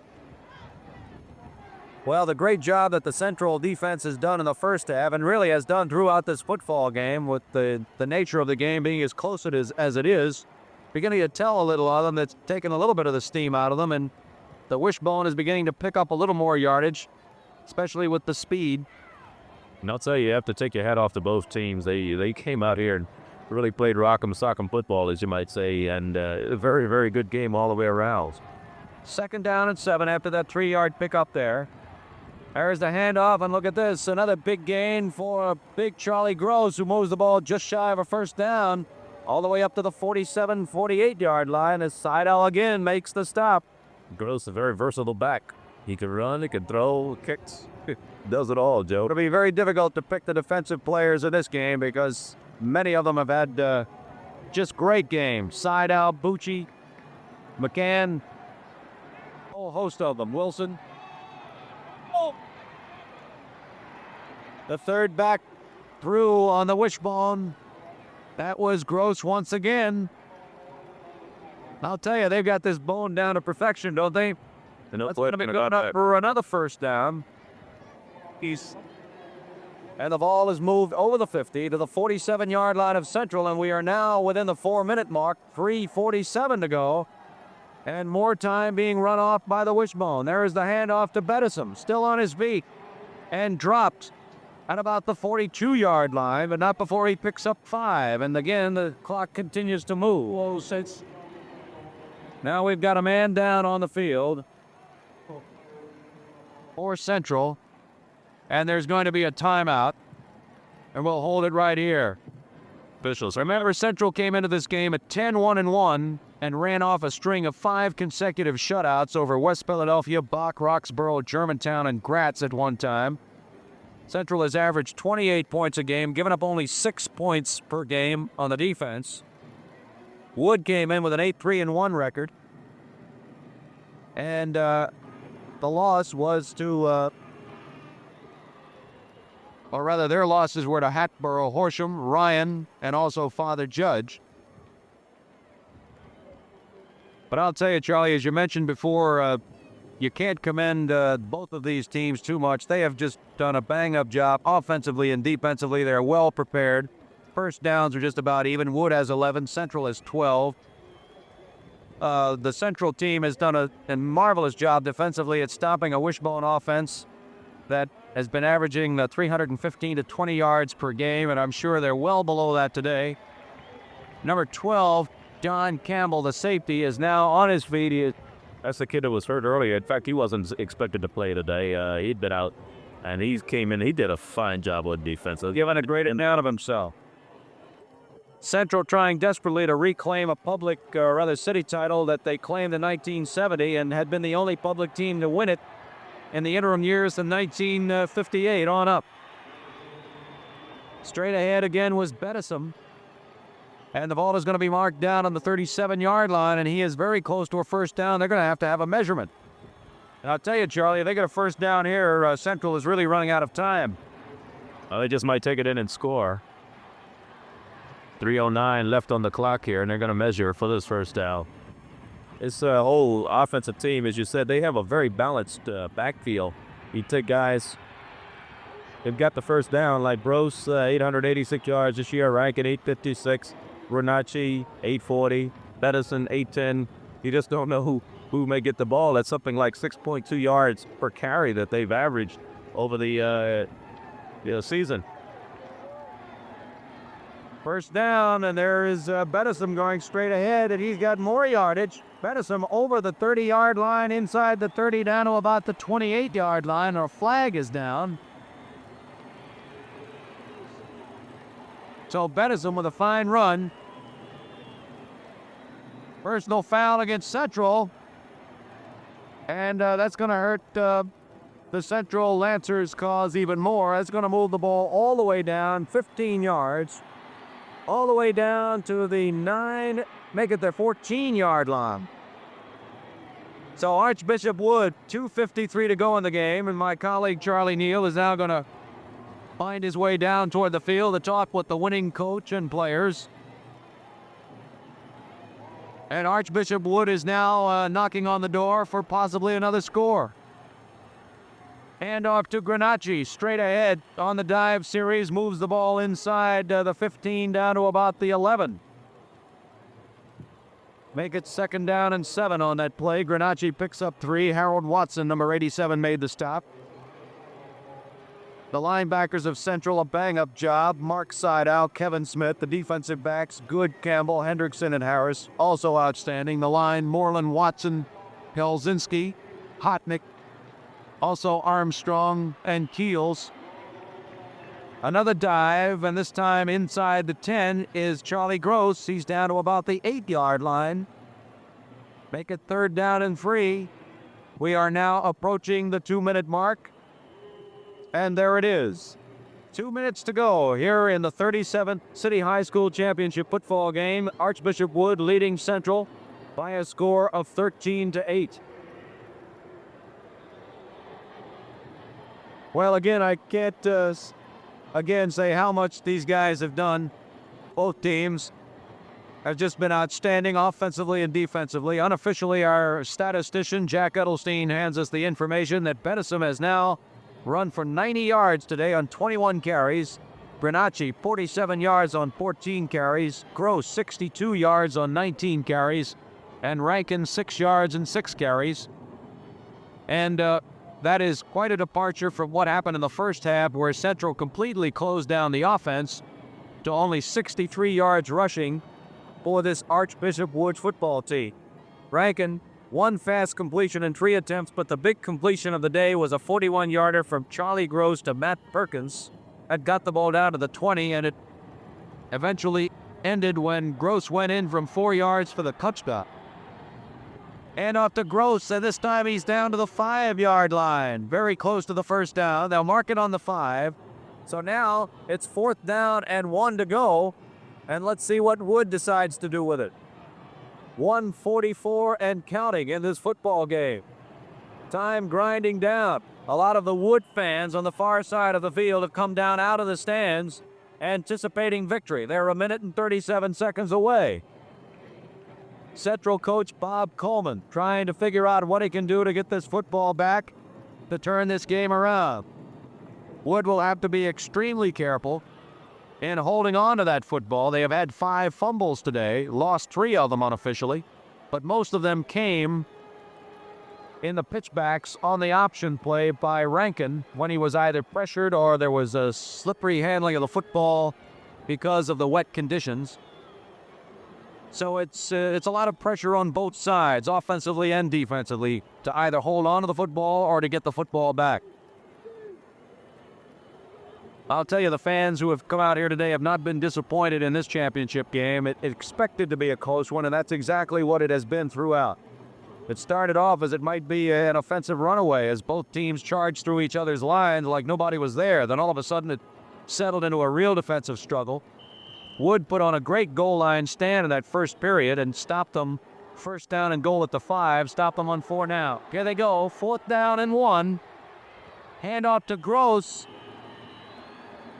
Well, the great job that the Central defense has done in the first half and really has done throughout this football game with the nature of the game being as close as it is, beginning to tell a little of them. That's taken a little bit of the steam out of them, and the wishbone is beginning to pick up a little more yardage, especially with the speed. And I'll tell you, you have to take your hat off to both teams. They came out here and really played rock'em sock'em football, as you might say, and a very, very good game all the way around. 2nd down and 7 after that 3-yard pickup there. There's the handoff, and look at this. Another big gain for big Charlie Gross, who moves the ball just shy of a first down, all the way up to the 47, 48-yard line as Sydow again makes the stop. Gross, a very versatile back. He can run, he can throw, kicks, does it all, Joe. It'll be very difficult to pick the defensive players in this game because many of them have had just great games. Sydow, Bucci, McCann, a whole host of them. Wilson. Oh. The third back through on the wishbone. That was Gross once again. I'll tell you, they've got this bone down to perfection, don't they? That's going to be good up for another first down. And the ball is moved over the 50 to the 47-yard line of Central, and we are now within the 4-minute mark, 3:47 to go, and more time being run off by the wishbone. There is the handoff to Bedison, still on his feet, and dropped at about the 42-yard line, but not before he picks up 5. And again, the clock continues to move. Now we've got a man down on the field for Central, and there's going to be a timeout, and we'll hold it right here. Officials, Remember, Central came into this game at 10-1-1 and ran off a string of 5 consecutive shutouts over West Philadelphia, Bach, Roxborough, Germantown, and Gratz at one time. Central has averaged 28 points a game, giving up only 6 points per game on the defense. Wood came in with an 8-3-1 record. And the loss was to, or rather their losses were to Hatboro, Horsham, Ryan, and also Father Judge. But I'll tell you, Charlie, as you mentioned before, you can't commend both of these teams too much. They have just done a bang-up job offensively and defensively. They're well prepared. First downs are just about even. Wood has 11. Central has 12. The Central team has done a marvelous job defensively at stopping a wishbone offense that has been averaging 315 to 20 yards per game, and I'm sure they're well below that today. Number 12, John Campbell, the safety, is now on his feet. That's the kid that was hurt earlier. In fact, he wasn't expected to play today. He'd been out, and he came in. He did a fine job on defense. Giving a great account of himself. Central trying desperately to reclaim a public, or rather city title that they claimed in 1970 and had been the only public team to win it in the interim years from 1958 on up. Straight ahead again was Bedison. And the ball is going to be marked down on the 37-yard line, and he is very close to a first down. They're going to have a measurement. And I'll tell you, Charlie, if they get a first down here, Central is really running out of time. They just might take it in and score. 3:09 left on the clock here, and they're going to measure for this first down. This whole offensive team, as you said, they have a very balanced backfield. You take guys, they've got the first down, like Gross, 886 yards this year, Rankin 856, Renacci 840, Bedison 810. You just don't know who may get the ball. That's something like 6.2 yards per carry that they've averaged over the season. First down, and there is Bedison going straight ahead, and he's got more yardage. Bedison over the 30-yard line, inside the 30, down to about the 28-yard line. Our flag is down. So Bedison with a fine run. Personal foul against Central. And that's going to hurt the Central Lancers' cause even more. That's going to move the ball all the way down, 15 yards. All the way down to the 9, make it their 14-yard line. So Archbishop Wood, 2:53 to go in the game, and my colleague Charlie Neal is now going to find his way down toward the field to talk with the winning coach and players. And Archbishop Wood is now knocking on the door for possibly another score. Hand off to Granacci, straight ahead on the dive series, moves the ball inside the 15 down to about the 11. Make it 2nd down and 7 on that play. Granacci picks up 3. Harold Watson, number 87, made the stop. The linebackers of Central, a bang-up job. Mark Seidow, Kevin Smith. The defensive backs, Good, Campbell, Hendrickson, and Harris, also outstanding. The line, Moreland, Watson, Helsinski, Hotnick, also Armstrong and Keels. Another dive, and this time inside the 10 is Charlie Gross. He's down to about the 8-yard line. Make it 3rd down and 3. We are now approaching the 2-minute mark. And there it is. 2 minutes to go here in the 37th City High School Championship football game. Archbishop Wood leading Central by a score of 13-8. Well, again, I can't say how much these guys have done. Both teams have just been outstanding offensively and defensively. Unofficially, our statistician, Jack Edelstein, hands us the information that Bedison has now run for 90 yards today on 21 carries. Granacci, 47 yards on 14 carries. Gross, 62 yards on 19 carries. And Rankin, 6 yards and 6 carries. And that is quite a departure from what happened in the first half, where Central completely closed down the offense to only 63 yards rushing for this Archbishop Wood football team. Rankin, 1 fast completion in 3 attempts, but the big completion of the day was a 41-yarder from Charlie Gross to Matt Perkins. That got the ball down to the 20, and it eventually ended when Gross went in from 4 yards for the touchdown. And off to Gross, and this time he's down to the 5-yard line. Very close to the first down. They'll mark it on the 5. So now it's 4th down and 1 to go. And let's see what Wood decides to do with it. 1:44 and counting in this football game. Time grinding down. A lot of the Wood fans on the far side of the field have come down out of the stands anticipating victory. They're 1 minute and 37 seconds away. Central coach Bob Coleman trying to figure out what he can do to get this football back to turn this game around. Wood will have to be extremely careful in holding on to that football. They have had 5 fumbles today, lost 3 of them unofficially, but most of them came in the pitchbacks on the option play by Rankin when he was either pressured or there was a slippery handling of the football because of the wet conditions. So it's a lot of pressure on both sides, offensively and defensively, to either hold on to the football or to get the football back. I'll tell you, the fans who have come out here today have not been disappointed in this championship game. It expected to be a close one, and that's exactly what it has been throughout. It started off as it might be an offensive runaway as both teams charged through each other's lines like nobody was there. Then all of a sudden it settled into a real defensive struggle. Wood put on a great goal line stand in that first period and stopped them. 1st down and goal at the 5, stopped them on 4 now. Here they go, 4th down and 1. Hand off to Gross.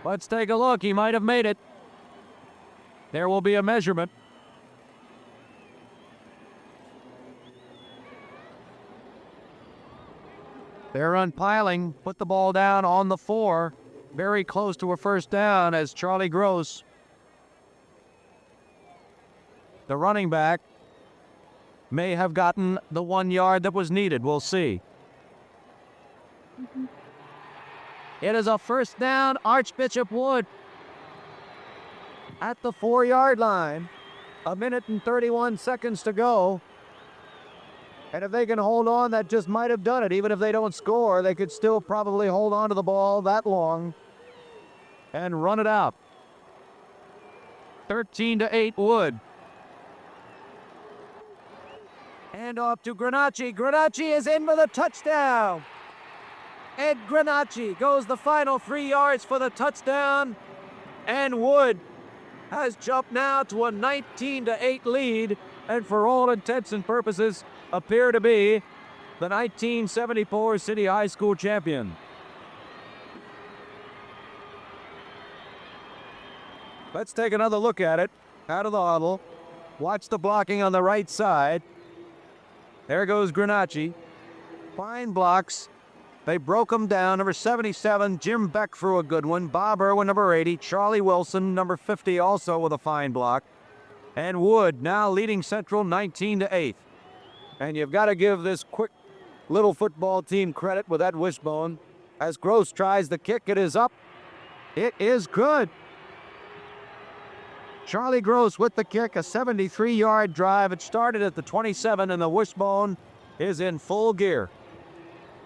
Let's take a look, he might have made it. There will be a measurement. They're unpiling, put the ball down on the 4. Very close to a first down as Charlie Gross, the running back, may have gotten the 1 yard that was needed. We'll see. It is a first down, Archbishop Wood at the 4-yard line. 1:31 to go. And if they can hold on, that just might have done it. Even if they don't score, they could still probably hold on to the ball that long and run it out. 13-8 Wood. Hand off to Granacci. Granacci is in for the touchdown. Ed Granacci goes the final 3 yards for the touchdown. And Wood has jumped now to a 19-8 lead, and for all intents and purposes appear to be the 1974 City High School champion. Let's take another look at it. Out of the huddle. Watch the blocking on the right side. There goes Granacci. Fine blocks. They broke him down. Number 77, Jim Beck threw a good one. Bob Irwin, number 80. Charlie Wilson, number 50, also with a fine block. And Wood now leading Central 19-8. And you've got to give this quick little football team credit with that wishbone. As Gross tries the kick, it is up. It is good. Charlie Gross with the kick, a 73-yard drive. It started at the 27, and the wishbone is in full gear.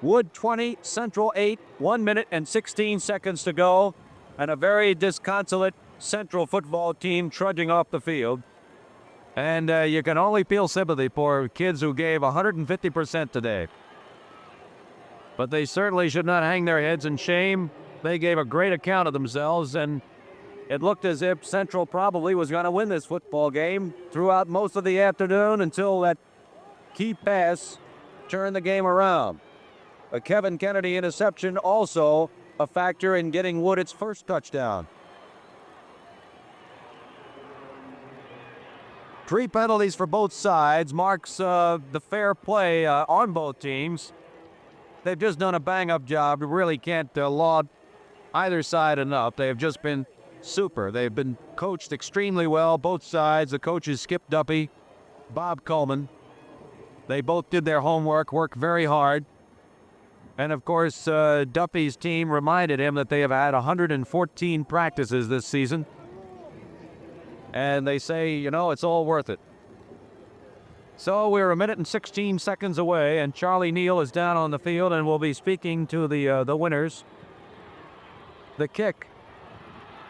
Wood 20, Central 8, 1 minute and 16 seconds to go, and a very disconsolate Central football team trudging off the field. And you can only feel sympathy for kids who gave 150% today. But they certainly should not hang their heads in shame. They gave a great account of themselves, and it looked as if Central probably was going to win this football game throughout most of the afternoon until that key pass turned the game around. A Kevin Kennedy interception also a factor in getting Wood its first touchdown. 3 penalties for both sides marks the fair play on both teams. They've just done a bang-up job. You really can't laud either side enough. They have just been super. They've been coached extremely well, both sides. The coaches, Skip Duffy, Bob Coleman. They both did their homework, worked very hard. And, of course, Duffy's team reminded him that they have had 114 practices this season. And they say, you know, it's all worth it. So we're 1 minute and 16 seconds away, and Charlie Neal is down on the field and will be speaking to the winners. The kick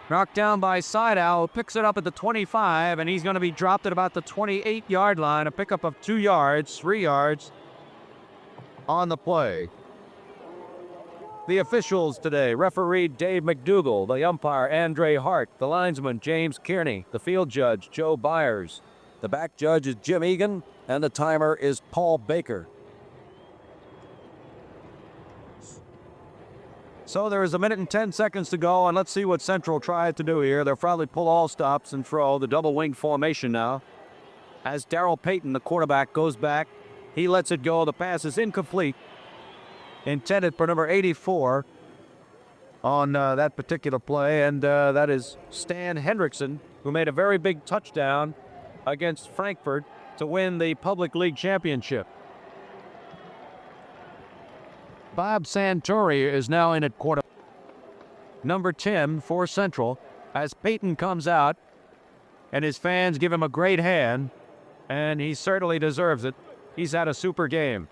knocked down by Sideow, picks it up at the 25, and he's going to be dropped at about the 28-yard line, a pickup of 2 yards, 3 yards on the play. The officials today: referee Dave McDougall, the umpire Andre Hart, the linesman James Kearney, the field judge Joe Byers, the back judge is Jim Egan, and the timer is Paul Baker. So there is 1 minute and 10 seconds to go, and let's see what Central tried to do here. They'll probably pull all stops and throw the double wing formation now. As Darrell Payton, the quarterback, goes back, he lets it go. The pass is incomplete. Intended for number 84 on that particular play, and that is Stan Hendrickson, who made a very big touchdown against Frankfurt to win the Public League Championship. Bob Santori is now in at quarter. Number 10 for Central, as Payton comes out, and his fans give him a great hand, and he certainly deserves it. He's had a super game.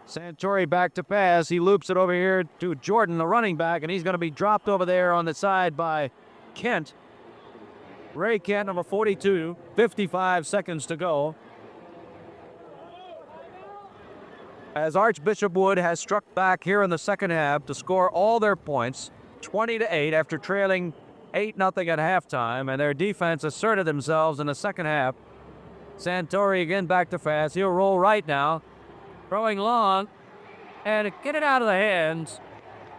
Santori back to pass. He loops it over here to Jordan, the running back, and he's going to be dropped over there on the side by Kent. Ray Kent, number 42, 55 seconds to go. As Archbishop Wood has struck back here in the second half to score all their points, 20-8 after trailing 8-0 at halftime, and their defense asserted themselves in the second half. Santori again back to pass. He'll roll right now. Throwing long, and get it out of the hands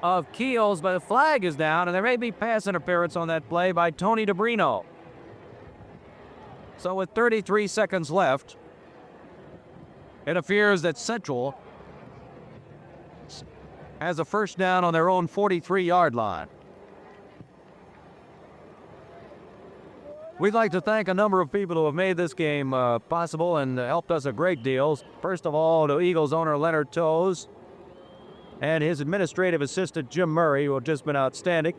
of Keels, but the flag is down, and there may be pass interference on that play by Tony DeBrino. So with 33 seconds left, it appears that Central has a first down on their own 43-yard line. We'd like to thank a number of people who have made this game possible and helped us a great deal. First of all, to Eagles owner Leonard Toes and his administrative assistant Jim Murray, who have just been outstanding.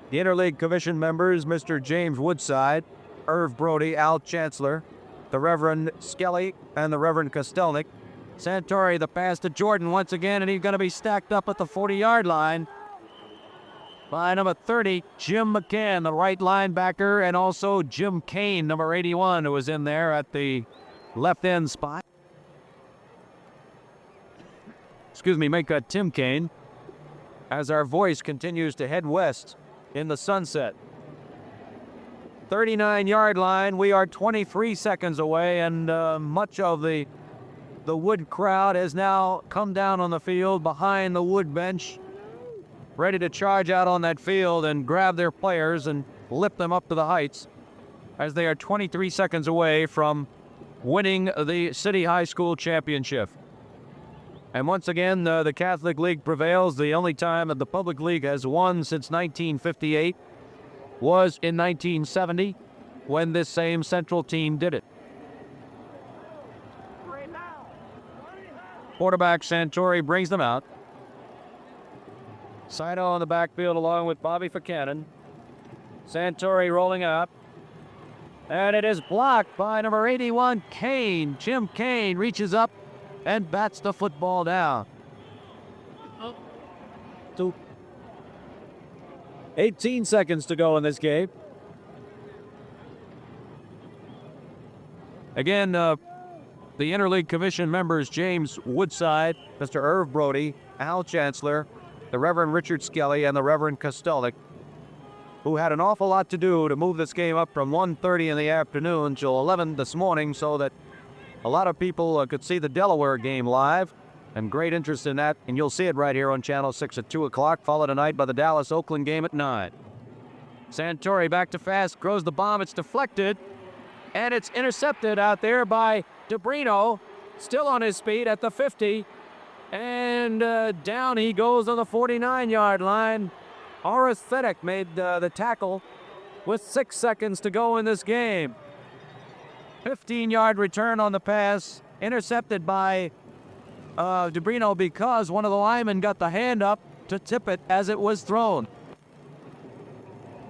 The Interleague Commission members, Mr. James Woodside, Irv Brody, Al Chancellor, the Reverend Skelly, and the Reverend Kostelnik. Santori, the pass to Jordan once again, and he's going to be stacked up at the 40-yard line by number 30, Jim McCann, the right linebacker, and also Jim Kane, number 81, who was in there at the left end spot. Make Tim Kane, as our voice continues to head west in the sunset. 39-yard line, we are 23 seconds away, and much of the Wood crowd has now come down on the field behind the Wood bench, ready to charge out on that field and grab their players and lift them up to the heights, as they are 23 seconds away from winning the City High School Championship. And once again, the Catholic League prevails. The only time that the Public League has won since 1958 was in 1970, when this same Central team did it. Quarterback Santori brings them out. Saito on the backfield along with Bobby Buchanan. Santori rolling out. And it is blocked by number 81, Kane. Jim Kane reaches up and bats the football down. 18 seconds to go in this game. Again, the Interleague Commission members, James Woodside, Mr. Irv Brody, Al Chancellor, the Reverend Richard Skelly, and the Reverend Kostelnik, who had an awful lot to do to move this game up from 1:30 in the afternoon till 11 this morning so that a lot of people could see the Delaware game live, and great interest in that, and you'll see it right here on Channel 6 at 2 o'clock, followed tonight by the Dallas-Oakland game at 9. Santori back to fast, throws the bomb, it's deflected, and it's intercepted out there by DeBrino, still on his feet at the 50, and down he goes on the 49-yard line. Orasthetic made the tackle with 6 seconds to go in this game. 15-yard return on the pass, intercepted by DeBrino because one of the linemen got the hand up to tip it as it was thrown.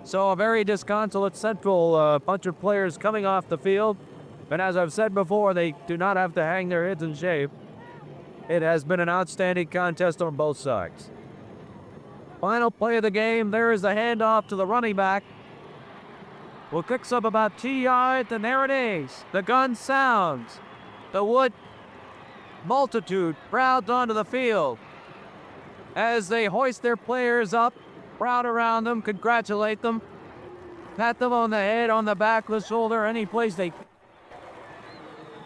So a very disconsolate Central bunch of players coming off the field. And as I've said before, they do not have to hang their heads in shame. It has been an outstanding contest on both sides. Final play of the game, there is the handoff to the running back. Well, kicks up about 2 yards, and there it is. The gun sounds. The Wood multitude crowds onto the field as they hoist their players up, crowd around them, congratulate them, pat them on the head, on the back, the shoulder, any place they.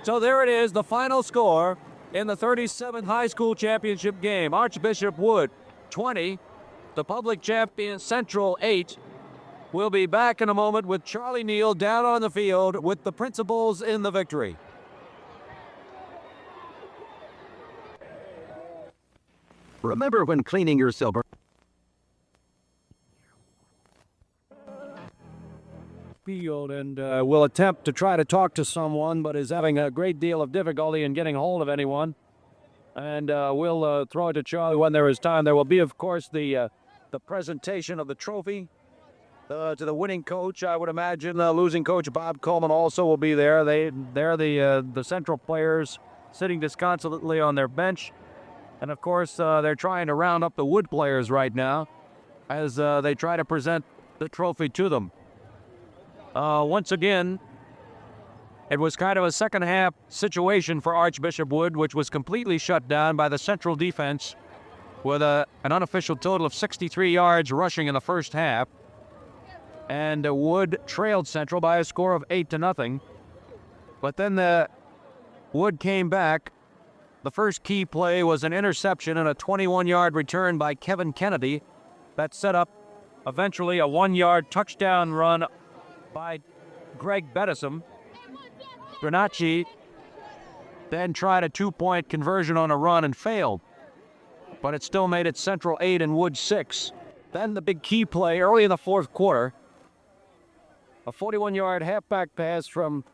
So there it is, the final score in the 37th high school championship game. Archbishop Wood 20, the public champion Central 8. We'll be back in a moment with Charlie Neal down on the field with the principals in the victory. Remember when cleaning your silver. Field and will attempt to try to talk to someone, but is having a great deal of difficulty in getting hold of anyone. And we'll throw it to Charlie when there is time. There will be, of course, the presentation of the trophy to the winning coach. I would imagine losing coach Bob Coleman also will be there. They're the Central players sitting disconsolately on their bench. And, of course, they're trying to round up the Wood players right now as they try to present the trophy to them. Once again, it was kind of a second-half situation for Archbishop Wood, which was completely shut down by the Central defense with an unofficial total of 63 yards rushing in the first half. And Wood trailed Central by a score of 8-0. But then the Wood came back. The first key play was an interception and a 21-yard return by Kevin Kennedy that set up eventually a 1-yard touchdown run by Greg Bettison. Granacci then tried a 2-point conversion on a run and failed, but it still made it Central 8 and Wood 6. Then the big key play early in the fourth quarter, a 41-yard halfback pass from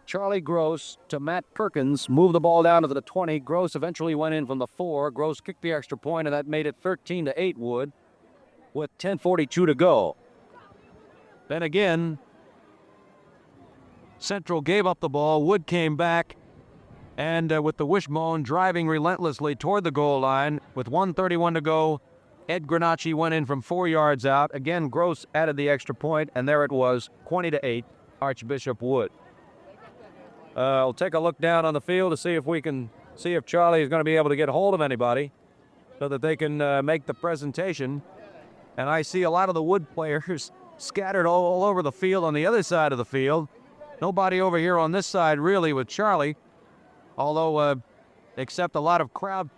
Charlie Gross to Matt Perkins moved the ball down to the 20. Gross eventually went in from the 4. Gross kicked the extra point, and that made it 13-8 Wood with 10:42 to go. Then again, Central gave up the ball. Wood came back, and with the wishbone driving relentlessly toward the goal line with 1:31 to go, Ed Granacci went in from 4 yards out. Again, Gross added the extra point, and there it was, 20-8, Archbishop Wood. I'll take a look down on the field to see if we can see if Charlie is going to be able to get hold of anybody so that they can make the presentation. And I see a lot of the Wood players scattered all over the field on the other side of the field. Nobody over here on this side really with Charlie, although except a lot of crowd,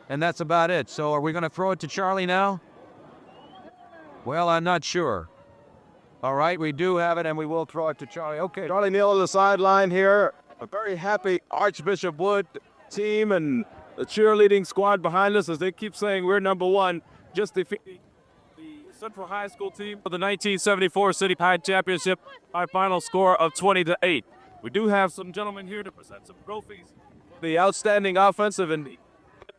and that's about it. So are we going to throw it to Charlie now? Well, I'm not sure. All right, we do have it, and we will throw it to Charlie. Okay. Charlie Neal on the sideline here. A very happy Archbishop Wood team and the cheerleading squad behind us as they keep saying we're number one. Just defeating the Central High School team for the 1974 City High Championship by final score of 20-8. We do have some gentlemen here to present some trophies. The outstanding offensive in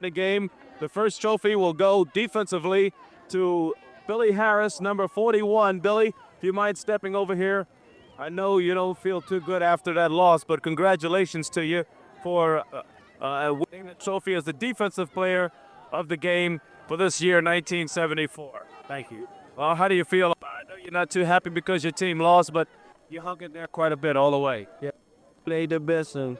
the game. The first trophy will go defensively to Billy Harris, number 41. Billy, if you mind stepping over here. I know you don't feel too good after that loss, but congratulations to you for winning the trophy as the defensive player of the game for this year, 1974. Thank you. Well, how do you feel? I know you're not too happy because your team lost, but you hung in there quite a bit all the way. Yeah. Played the best and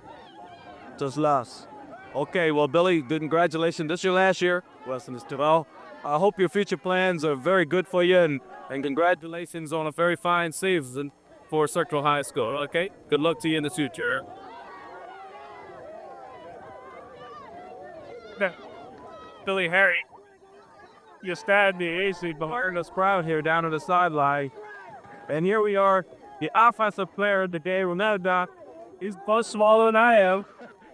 just lost. Okay, well, Billy, congratulations. This is your last year. Well, I hope your future plans are very good for you, and congratulations on a very fine season for Central High School, okay? Good luck to you in the future. Billy Harry, you stand the AC behind this crowd here down on the sideline. And here we are, the offensive player of the game. Remember, he's both smaller than I am.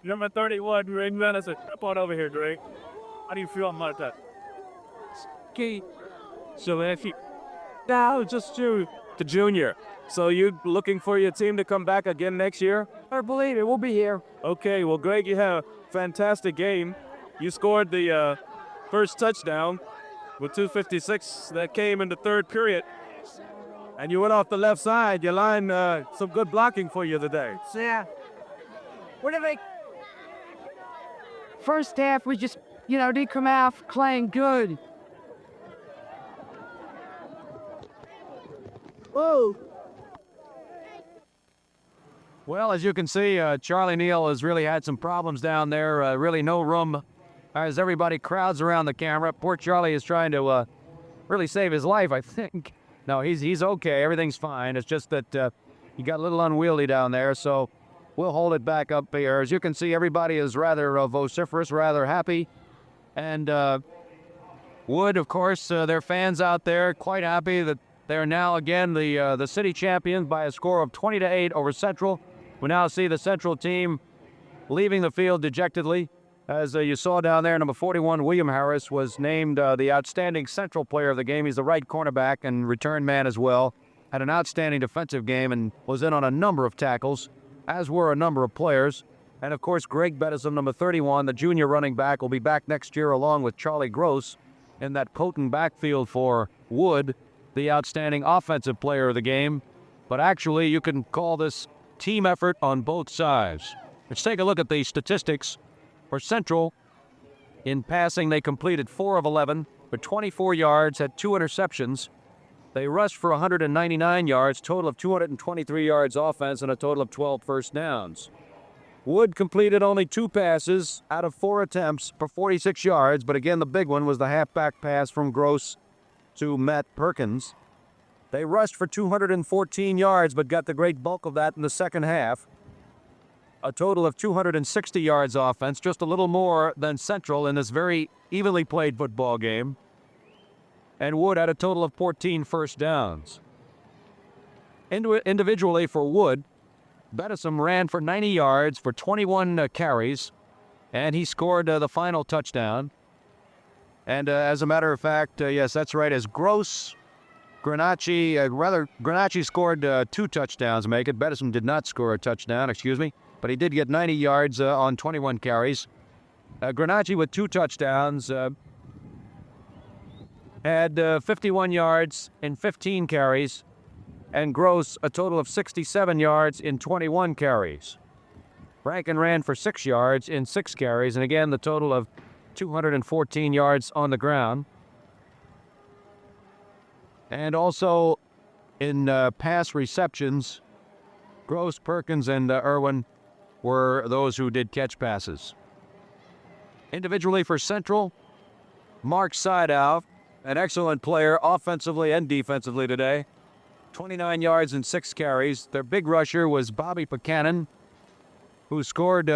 Number 31, Drake Venison. Come on over here, Drake. How do you feel about that? Okay. So if you now just to the junior. So you looking for your team to come back again next year? I believe it. We'll be here. Okay, well, Greg, you had a fantastic game. You scored the first touchdown with 2:56 that came in the third period. And you went off the left side. Your line, some good blocking for you today. Yeah. What do they? First half, we just, did come out playing good. Whoa. Well, as you can see, Charlie Neal has really had some problems down there. Really no room as everybody crowds around the camera. Poor Charlie is trying to really save his life, I think. No, he's okay. Everything's fine. It's just that he got a little unwieldy down there, so we'll hold it back up here. As you can see, everybody is rather vociferous, rather happy. And Wood, of course, their fans out there quite happy that they're now again the city champions by a score of 20-8 over Central. We now see the Central team leaving the field dejectedly. As you saw down there, number 41, William Harris, was named the outstanding Central player of the game. He's the right cornerback and return man as well. Had an outstanding defensive game and was in on a number of tackles, as were a number of players. And, of course, Greg Bettison, number 31, the junior running back, will be back next year along with Charlie Gross in that potent backfield for Wood, the outstanding offensive player of the game. But actually, you can call this team effort on both sides. Let's take a look at the statistics. For Central, in passing, they completed 4 of 11 for 24 yards, had 2 interceptions. They rushed for 199 yards, total of 223 yards offense, and a total of 12 first downs. Wood completed only 2 passes out of 4 attempts for 46 yards, but again, the big one was the halfback pass from Gross to Matt Perkins. They rushed for 214 yards, but got the great bulk of that in the second half. A total of 260 yards offense, just a little more than Central in this very evenly played football game. And Wood had a total of 14 first downs. Individually for Wood, Bedison ran for 90 yards for 21 carries, and he scored the final touchdown. And as a matter of fact, yes, that's right, as Granacci scored 2 touchdowns, make it. Bedison did not score a touchdown, but he did get 90 yards on 21 carries. Granacci with 2 touchdowns had 51 yards in 15 carries, and Gross a total of 67 yards in 21 carries. Rankin ran for 6 yards in 6 carries, and again the total of 214 yards on the ground. And also in pass receptions, Gross, Perkins, and Irwin were those who did catch passes. Individually for Central, Mark Sydow, an excellent player offensively and defensively today. 29 yards and 6 carries. Their big rusher was Bobby Buchanan, who scored,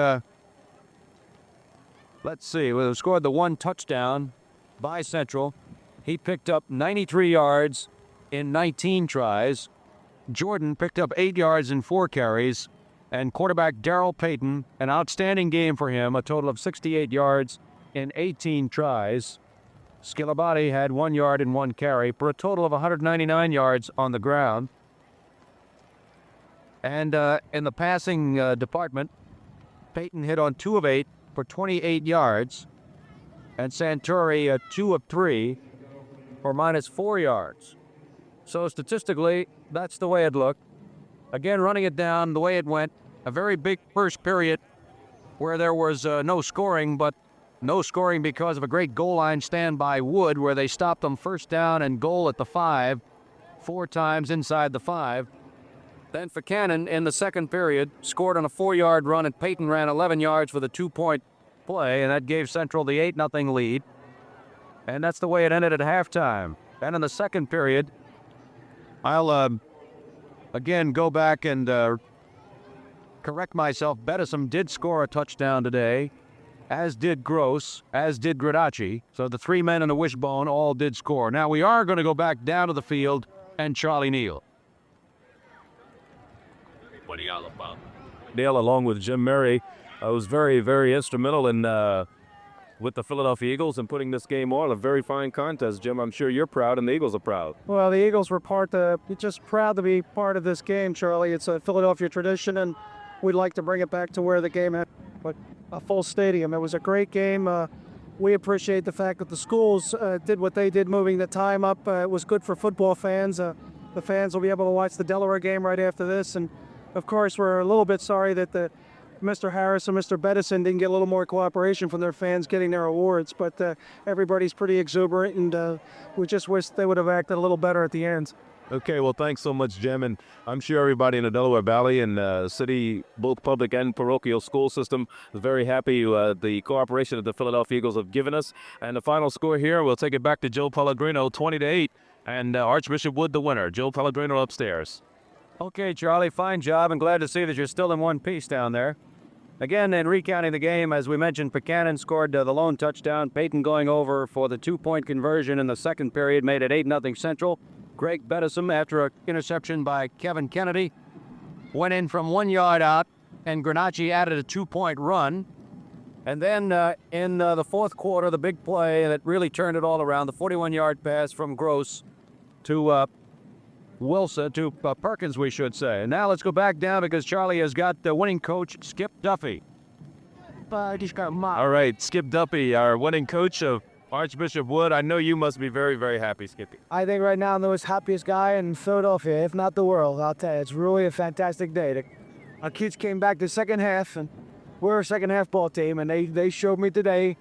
scored the 1 touchdown by Central. He picked up 93 yards in 19 tries. Jordan picked up 8 yards in 4 carries. And quarterback Darrell Payton, an outstanding game for him, a total of 68 yards in 18 tries. Skilabati had 1 yard and 1 carry for a total of 199 yards on the ground. And in the passing department, Payton hit on 2 of 8 for 28 yards. And Santuri 2 of 3 for -4 yards. So statistically, that's the way it looked. Again, running it down the way it went, a very big first period where there was no scoring, but no scoring because of a great goal line stand by Wood, where they stopped them first down and goal at the 5, 4 times inside the 5. Then Buchanan in the second period scored on a 4-yard run, and Payton ran 11 yards for the 2-point play, and that gave Central the 8-0 lead. And that's the way it ended at halftime. And in the second period, I'll again go back and correct myself. Bedison did score a touchdown today, as did Gross, as did Granacci. So the 3 men in the wishbone all did score. Now we are going to go back down to the field and Charlie Neal. Neal, along with Jim Murray, was very, very instrumental in with the Philadelphia Eagles and putting this game on. A very fine contest, Jim. I'm sure you're proud, and the Eagles are proud. Well, the Eagles were just proud to be part of this game, Charlie. It's a Philadelphia tradition, and we'd like to bring it back to where the game had a full stadium. It was a great game. We appreciate the fact that the schools did what they did, moving the time up. It was good for football fans. The fans will be able to watch the Delaware game right after this, and of course, we're a little bit sorry that Mr. Harris and Mr. Bedison didn't get a little more cooperation from their fans getting their awards, but everybody's pretty exuberant, and we just wish they would have acted a little better at the end. Okay, well, thanks so much, Jim, and I'm sure everybody in the Delaware Valley and city, both public and parochial school system, is very happy the cooperation that the Philadelphia Eagles have given us. And the final score here, we'll take it back to Joe Pellegrino, 20-8, and Archbishop Wood the winner. Joe Pellegrino upstairs. Okay, Charlie, fine job, and glad to see that you're still in one piece down there. Again, in recounting the game, as we mentioned, Buchanan scored the lone touchdown. Payton going over for the 2-point conversion in the second period made it 8-0 Central. Greg Bedison, after an interception by Kevin Kennedy, went in from 1 yard out, and Granacci added a 2-point run. And then in the fourth quarter, the big play that really turned it all around, the 41-yard pass from Gross to Perkins, we should say. And now let's go back down because Charlie has got the winning coach, Skip Duffy. All right, Skip Duffy, our winning coach of Archbishop Wood. I know you must be very, very happy, Skippy. I think right now I'm the most happiest guy in Philadelphia, if not the world. I'll tell you, it's really a fantastic day. Our kids came back the second half, and we're a second-half ball team, and they showed me today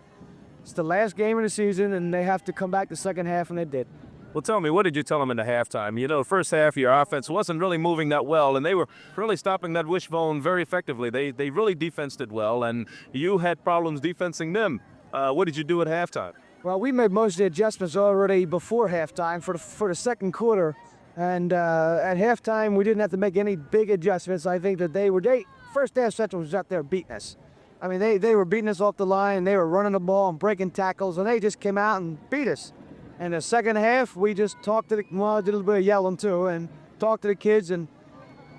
it's the last game of the season, and they have to come back the second half, and they did. Well, tell me, what did you tell them in the halftime? You know, first half, your offense wasn't really moving that well, and they were really stopping that wishbone very effectively. They really defensed it well, and you had problems defensing them. What did you do at halftime? Well, we made most of the adjustments already before halftime for the second quarter, and at halftime we didn't have to make any big adjustments. I think that first half Central was out there beating us. I mean, they were beating us off the line, they were running the ball and breaking tackles, and they just came out and beat us. And the second half, we just talked to did a little bit of yelling too, and talked to the kids, and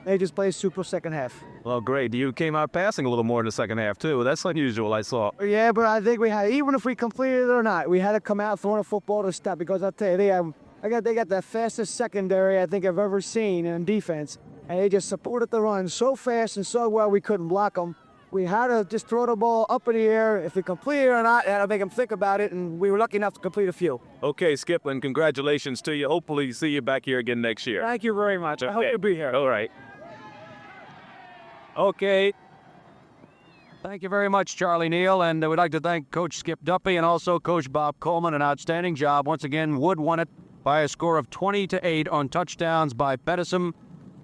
They just played super second half. Well, great. You came out passing a little more in the second half, too. That's unusual, I saw. Yeah, but I think we had, even if we completed it or not, we had to come out throwing a football to stop, because I'll tell you, they got the fastest secondary I think I've ever seen in defense, and they just supported the run so fast and so well we couldn't block them. We had to just throw the ball up in the air. If we complete it or not, that'll make them think about it, and we were lucky enough to complete a few. Okay, Skip, and congratulations to you. Hopefully see you back here again next year. Thank you very much. I hope Okay. you'll be here. All right. Okay. Thank you very much, Charlie Neal, and we'd like to thank Coach Skip Duffy and also Coach Bob Coleman. An outstanding job. Once again, Wood won it by a score of 20-8 on touchdowns by Bedison,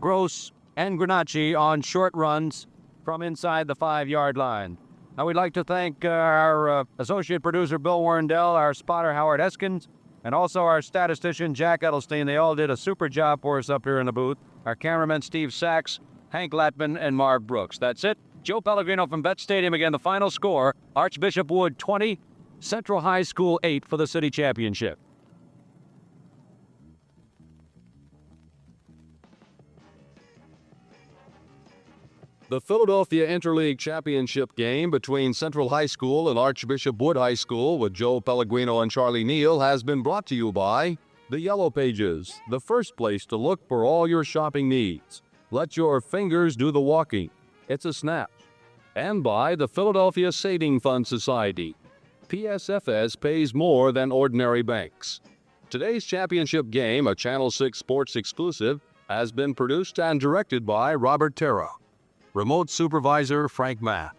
Gross, and Granacci on short runs from inside the 5-yard line. Now we'd like to thank our associate producer, Bill Werndell, our spotter, Howard Eskins, and also our statistician, Jack Edelstein. They all did a super job for us up here in the booth. Our cameraman, Steve Sachs, Hank Latman, and Mark Brooks. That's it. Joe Pellegrino from Bet Stadium. Again, the final score, Archbishop Wood 20, Central High School 8 for the city championship. The Philadelphia Interleague Championship game between Central High School and Archbishop Wood High School with Joe Pellegrino and Charlie Neal has been brought to you by The Yellow Pages, the first place to look for all your shopping needs. Let your fingers do the walking. It's a snap. And by the Philadelphia Saving Fund Society. PSFS pays more than ordinary banks. Today's championship game, a Channel 6 Sports exclusive, has been produced and directed by Robert Terra. Remote Supervisor Frank Matt.